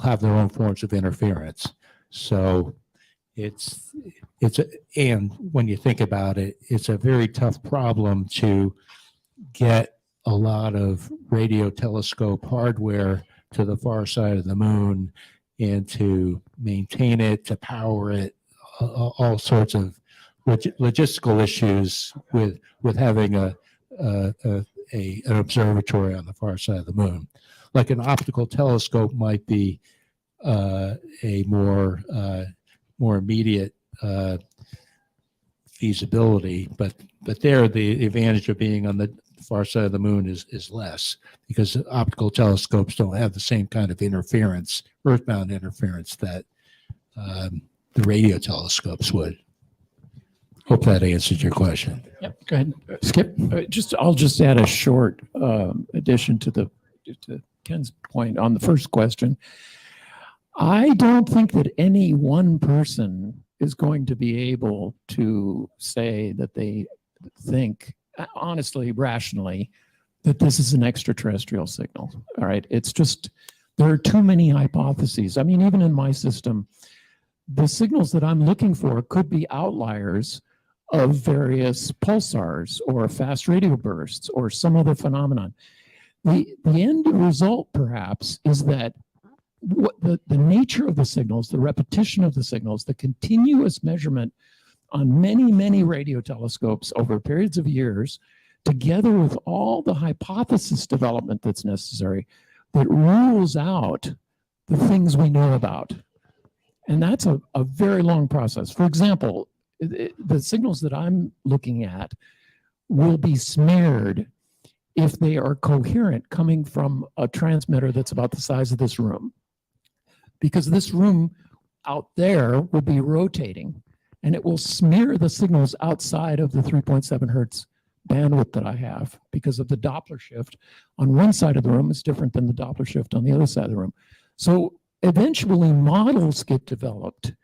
have their own forms of interference. So and when you think about it, it's a very tough problem to get a lot of radio telescope hardware to the far side of the moon and to maintain it, to power it, all sorts of logistical issues with having an observatory on the far side of the moon. Like an optical telescope might be a more immediate feasibility, but there the advantage of being on the far side of the moon is less, because optical telescopes don't have the same kind of interference, earthbound interference, that the radio telescopes would. Hope that answered your question. Yep, go ahead. Skip. I'll just add a short addition to Ken's point on the first question. I don't think that any one person is going to be able to say that they think, honestly, rationally, that this is an extraterrestrial signal. All right. It's just, there are too many hypotheses. I mean, even in my system, the signals that I'm looking for could be outliers of various pulsars or fast radio bursts or some other phenomenon. The end result, perhaps, is that what the nature of the signals, the repetition of the signals, the continuous measurement on many, many radio telescopes over periods of years, together with all the hypothesis development that's necessary, that rules out the things we know about. And that's a very long process. For example, the signals that I'm looking at will be smeared if they are coherent coming from a transmitter that's about the size of this room. Because this room out there will be rotating, and it will smear the signals outside of the 3.7 hertz bandwidth that I have, because of the Doppler shift on one side of the room is different than the Doppler shift on the other side of the room. So eventually models get developed,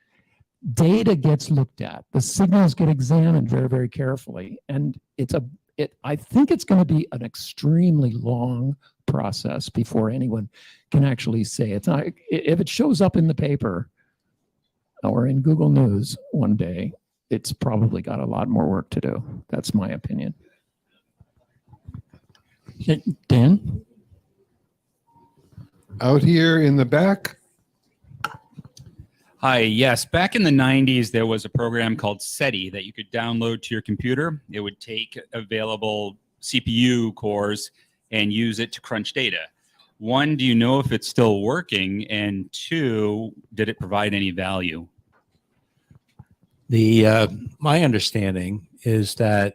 data gets looked at, the signals get examined very, very carefully. And I think it's going to be an extremely long process before anyone can actually say it's not. If it shows up in the paper or in Google News one day, it's probably got a lot more work to do. That's my opinion. Dan? Out here in the back. Hi, yes. Back in the 90s, there was a program called SETI that you could download to your computer. It would take available CPU cores and use it to crunch data. One, do you know if it's still working? And two, did it provide any value? My understanding is that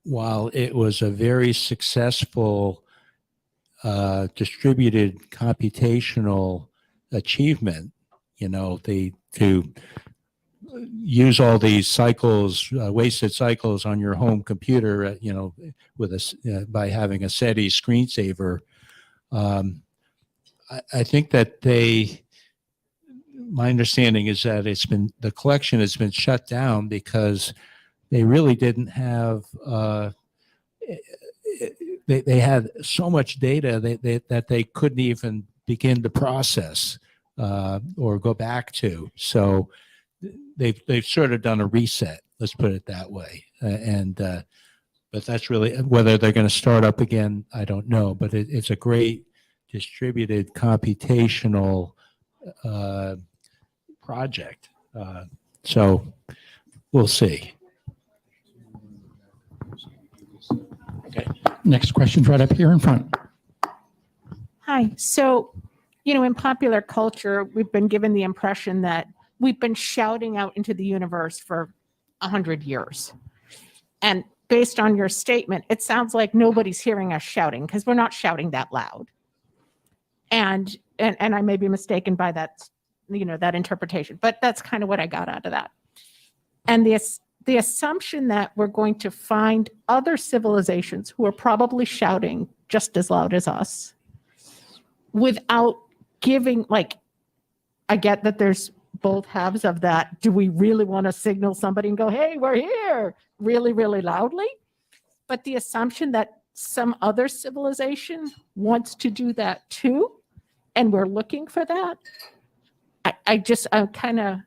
while it was a very successful distributed computational achievement, to use all these cycles, wasted cycles on your home computer, by having a SETI screensaver, I think that my understanding is that the collection has been shut down because they really didn't have, they had so much data that they couldn't even begin to process or go back to. So they've sort of done a reset, let's put it that way. But that's really, whether they're going to start up again, I don't know. But it's a great distributed computational project. So we'll see. Okay. Next question's right up here in front. Hi. So, in popular culture, we've been given the impression that we've been shouting out into the universe for 100 years. And based on your statement, it sounds like nobody's hearing us shouting because we're not shouting that loud. And I may be mistaken by that, that interpretation, but that's kind of what I got out of that. And the assumption that we're going to find other civilizations who are probably shouting just as loud as us without giving, I get that there's both halves of that. Do we really want to signal somebody and go, hey, we're here, really, really loudly? But the assumption that some other civilization wants to do that too, and we're looking for that, I'm kind of,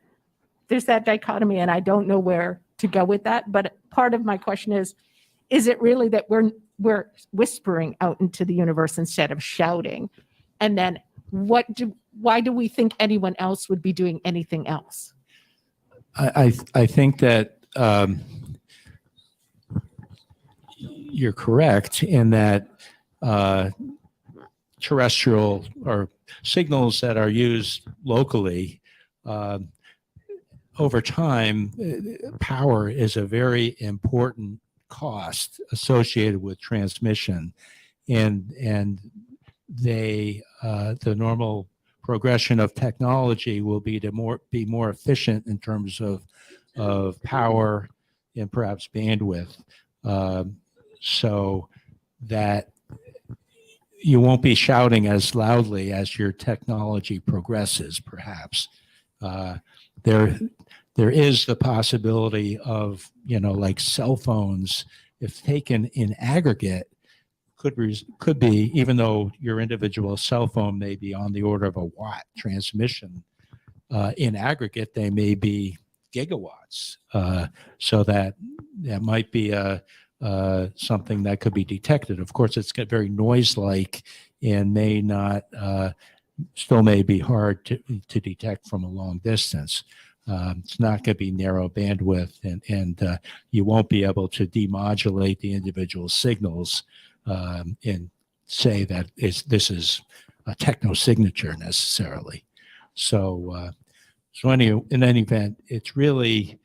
there's that dichotomy, and I don't know where to go with that. But part of my question is it really that we're whispering out into the universe instead of shouting? And then why do we think anyone else would be doing anything else? I think that you're correct in that terrestrial or signals that are used locally, over time, power is a very important cost associated with transmission, and the normal progression of technology will be to be more efficient in terms of power and perhaps bandwidth, so that you won't be shouting as loudly as your technology progresses, perhaps. There is the possibility of, like cell phones, if taken in aggregate, could be, even though your individual cell phone may be on the order of a watt transmission, in aggregate, they may be gigawatts. So that might be something that could be detected. Of course, it's very noise-like and may not, still may be hard to detect from a long distance. It's not going to be narrow bandwidth, and you won't be able to demodulate the individual signals and say that this is a techno signature necessarily. So, in any event, it's really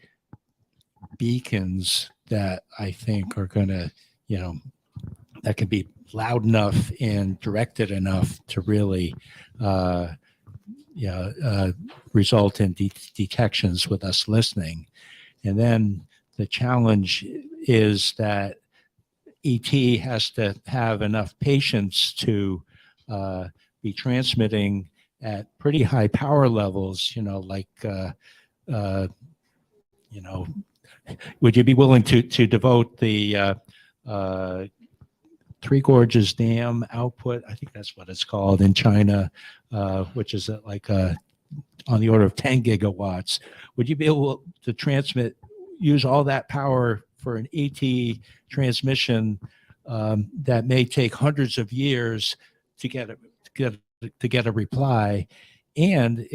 beacons that I think are going to, that can be loud enough and directed enough to really result in detections with us listening. And then the challenge is that ET has to have enough patience to be transmitting at pretty high power levels, would you be willing to devote the Three Gorges Dam output? I think that's what it's called in China, which is on the order of 10 gigawatts. Would you be able to use all that power for an ET transmission that may take hundreds of years to get a reply? And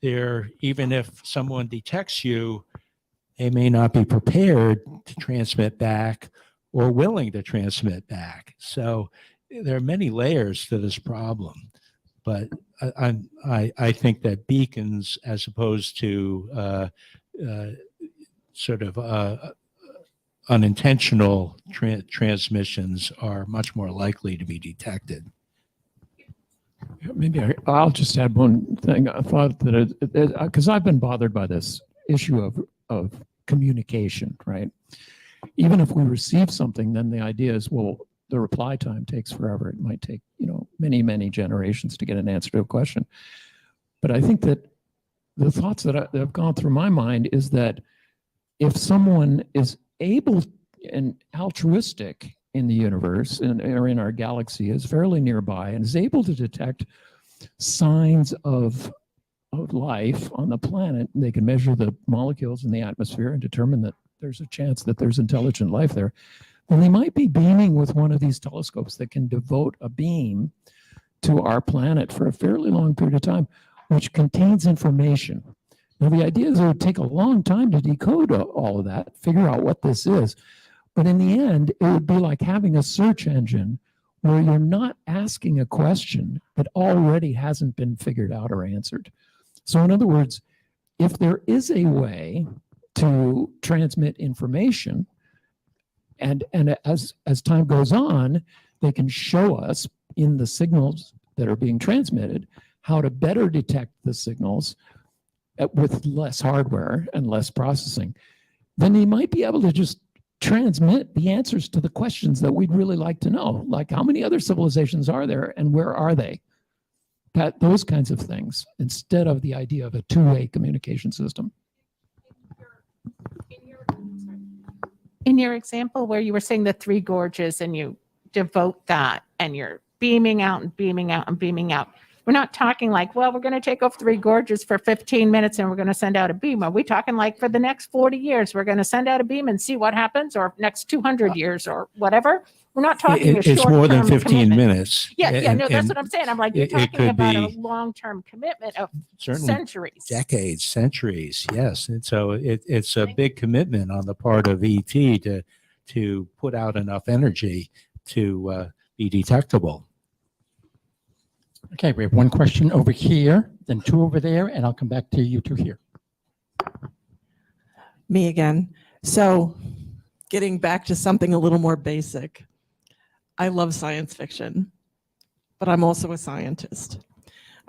even if someone detects you, they may not be prepared to transmit back or willing to transmit back. So there are many layers to this problem. But I think that beacons, as opposed to unintentional transmissions, are much more likely to be detected. Maybe I'll just add one thing. I thought that because I've been bothered by this issue of communication, right? Even if we receive something, then the idea is, well, the reply time takes forever. It might take, many, many generations to get an answer to a question. But I think that the thoughts that have gone through my mind is that if someone is able and altruistic in the universe or in our galaxy, is fairly nearby and is able to detect signs of life on the planet, they can measure the molecules in the atmosphere and determine that there's a chance that there's intelligent life there, then they might be beaming with one of these telescopes that can devote a beam to our planet for a fairly long period of time, which contains information. Now, the idea is it would take a long time to decode all of that, figure out what this is. But in the end, it would be like having a search engine where you're not asking a question that already hasn't been figured out or answered. So in other words, if there is a way to transmit information, and as time goes on, they can show us in the signals that are being transmitted how to better detect the signals with less hardware and less processing, then they might be able to just transmit the answers to the questions that we'd really like to know, like how many other civilizations are there and where are they? those kinds of things instead of the idea of a two-way communication system. In your example where you were saying the three gorges and you devote that and you're beaming out and beaming out and beaming out. We're not talking like, well, we're going to take off three gorges for 15 minutes and we're going to send out a beam. Are we talking like for the next 40 years, we're going to send out a beam and see what happens, or next 200 years or whatever? We're not talking a It's more than short-term 15 commitment. minutes. Yeah, And- no, that's and what I'm saying. I'm like, you're it talking could about a be long-term commitment of certainly centuries. decades, centuries. Yes. And so it's a big commitment on the part of ET to put out enough energy to be detectable. Okay, we have one question over here, then two over there, and I'll come back to you two here. Me again. So getting back to something a little more basic. I love science fiction, but I'm also a scientist.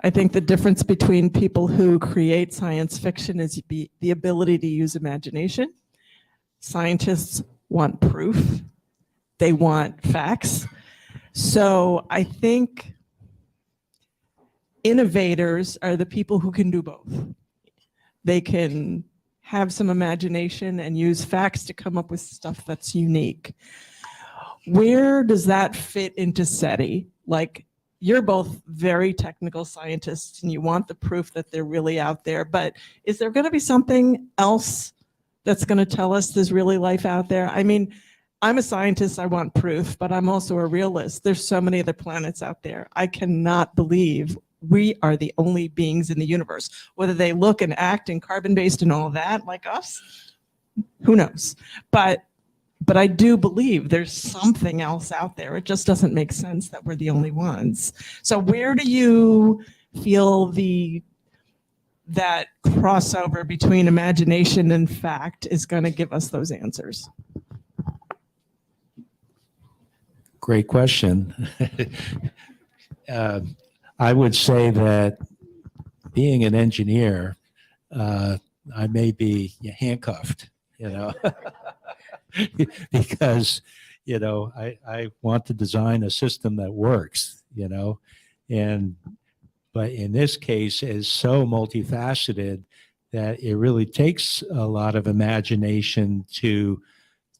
I think the difference between people who create science fiction is the ability to use imagination. Scientists want proof. They want facts. So I think innovators are the people who can do both. They can have some imagination and use facts to come up with stuff that's unique. Where does that fit into SETI? Like, you're both very technical scientists and you want the proof that they're really out there, but is there going to be something else that's going to tell us there's really life out there? I mean, I'm a scientist, I want proof, but I'm also a realist. There's so many other planets out there. I cannot believe we are the only beings in the universe. Whether they look and act and carbon-based and all that like us, who knows? But I do believe there's something else out there. It just doesn't make sense that we're the only ones. So where do you feel that crossover between imagination and fact is going to give us those answers? Great question. I would say that being an engineer, I may be handcuffed, because, I want to design a system that works, but in this case is so multifaceted that it really takes a lot of imagination to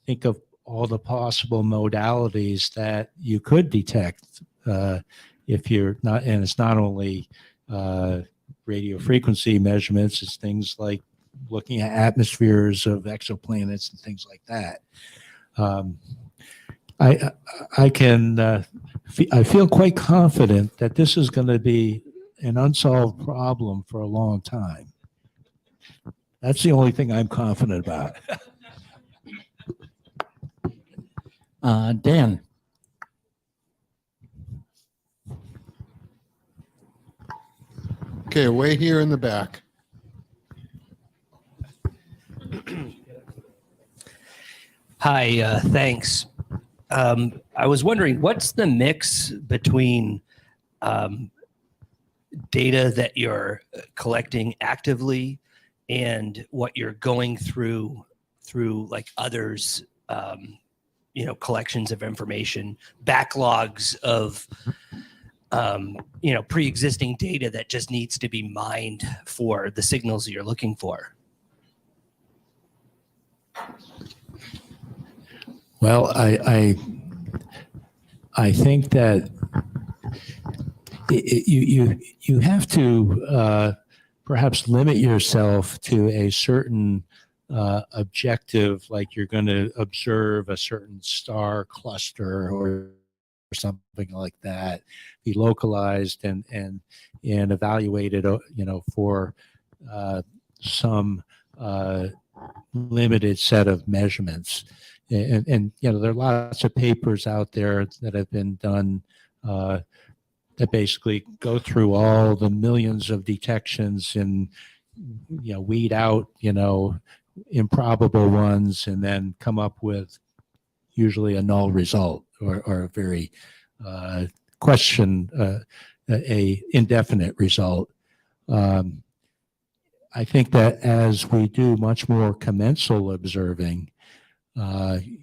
think of all the possible modalities that you could detect if you're not, and it's not only radio frequency measurements, it's things like looking at atmospheres of exoplanets and things like that. I feel quite confident that this is going to be an unsolved problem for a long time. That's the only thing I'm confident about. Dan. Okay, way here in the back. Hi, thanks. I was wondering, what's the mix between data that you're collecting actively and what you're going through like others, collections of information, backlogs of pre-existing data that just needs to be mined for the signals that you're looking for? Well, I think that you have to perhaps limit yourself to a certain objective, like you're going to observe a certain star cluster or something like that, be localized and evaluated, for some limited set of measurements. And there are lots of papers out there that have been done that basically go through all the millions of detections and weed out improbable ones and then come up with usually a null result or a very a indefinite result. I think that as we do much more commensal observing,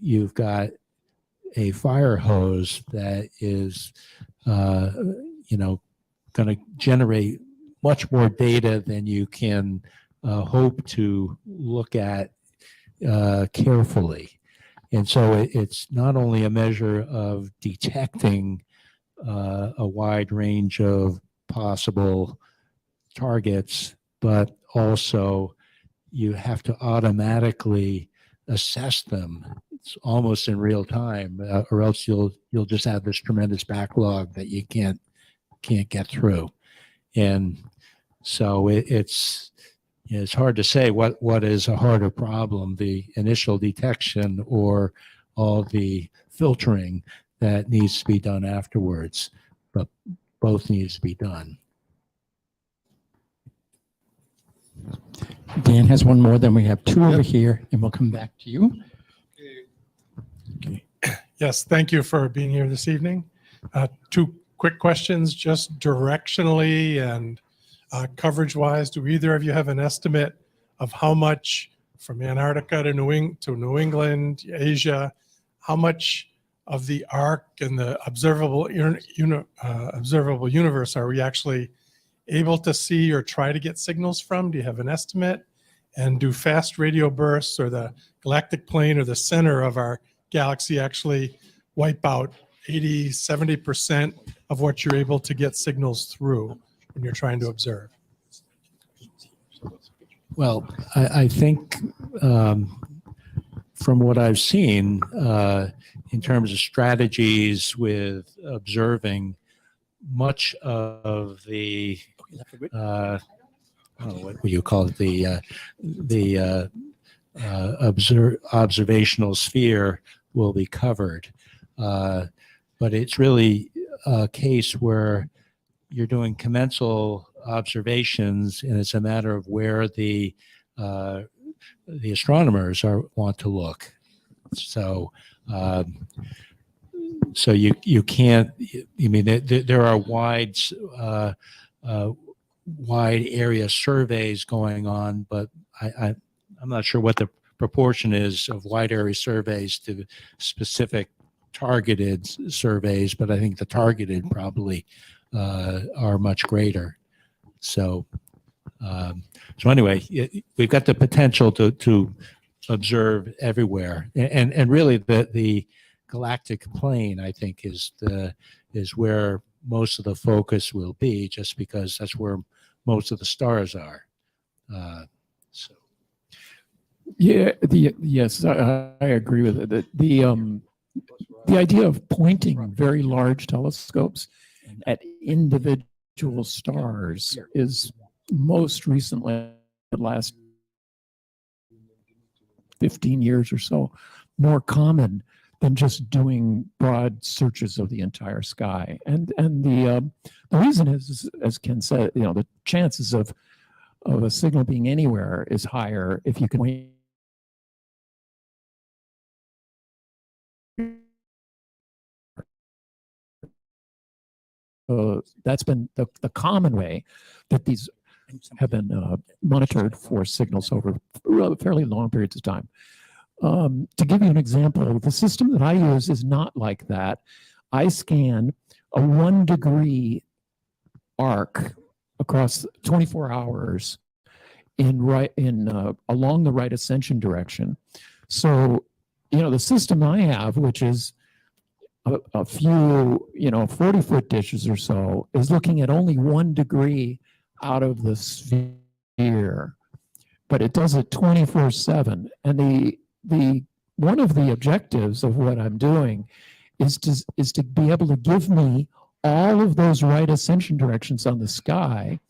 you've got a fire hose that is, going to generate much more data than you can hope to look at carefully. And so it's not only a measure of detecting a wide range of possible targets, but also you have to automatically assess them. It's almost in real time, or else you'll just have this tremendous backlog that you can't get through. And so it's hard to say what is a harder problem, the initial detection or all the filtering that needs to be done afterwards, but both needs to be done. Dan has one more, then we have two over here, and we'll come back to you. Yes, thank you for being here this evening. Two quick questions, just directionally and coverage-wise. Do either of you have an estimate of how much from Antarctica to New England, Asia, how much of the arc and the observable universe are we actually able to see or try to get signals from? Do you have an estimate? And do fast radio bursts or the galactic plane or the center of our galaxy actually wipe out 80, 70% of what you're able to get signals through when you're trying to observe? Well, I think from what I've seen in terms of strategies with observing, much of the what do you call it, the observational sphere will be covered, but it's really a case where you're doing commensal observations, and it's a matter of where the astronomers want to look. So so you can't. I mean, there are wide area surveys going on, but I'm not sure what the proportion is of wide area surveys to specific targeted surveys, but I think the targeted probably are much greater. So anyway, we've got the potential to observe everywhere, and really the galactic plane, I think, is where most of the focus will be, just because that's where most of the stars are. So. Yeah. Yes, I agree with it. The idea of pointing very large telescopes at individual stars is most recently, the last 15 years or so, more common than just doing broad searches of the entire sky. And the reason is, as Ken said, the chances of a signal being anywhere is higher if you can. That's been the common way that these have been monitored for signals over fairly long periods of time. To give you an example, the system that I use is not like that. I scan a 1 degree arc across 24 hours along the right ascension direction. So, the system I have, which is a few, 40-foot dishes or so, is looking at only 1 degree out of the sphere, but it does it 24/7. And the one of the objectives of what I'm doing is to be able to give me all of those right ascension directions on the sky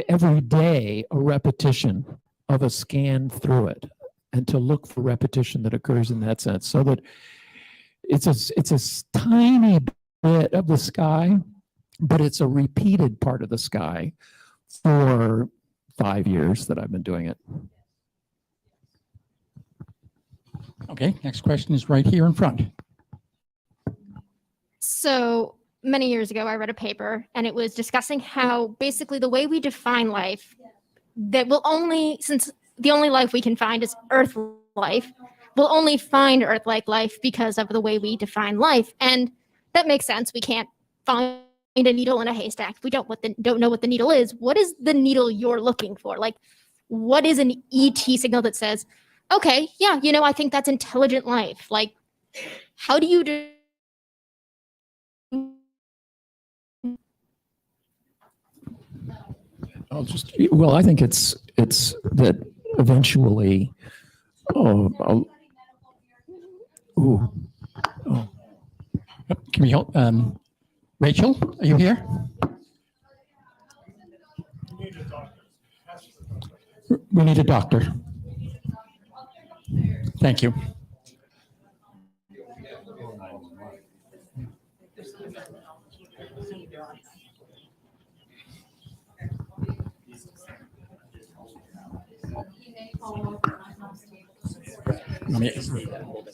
every day, a repetition of a scan through it, and to look for repetition that occurs in that sense, so that it's a tiny bit of the sky, but it's a repeated part of the sky for 5 years that I've been doing it. Okay, next question is right here in front. So many years ago, I read a paper, and it was discussing how basically the way we define life, since the only life we can find is Earth life, we'll only find Earth-like life because of the way we define life. And that makes sense. We can't find a needle in a haystack. We don't know what the needle is. What is the needle you're looking for? Like, what is an ET signal that says, okay, yeah, I think that's intelligent life. Like, how do you do? Well, I think it's that eventually, oh, Can we help? Rachel, are you here? We need a doctor. Thank you. Let me-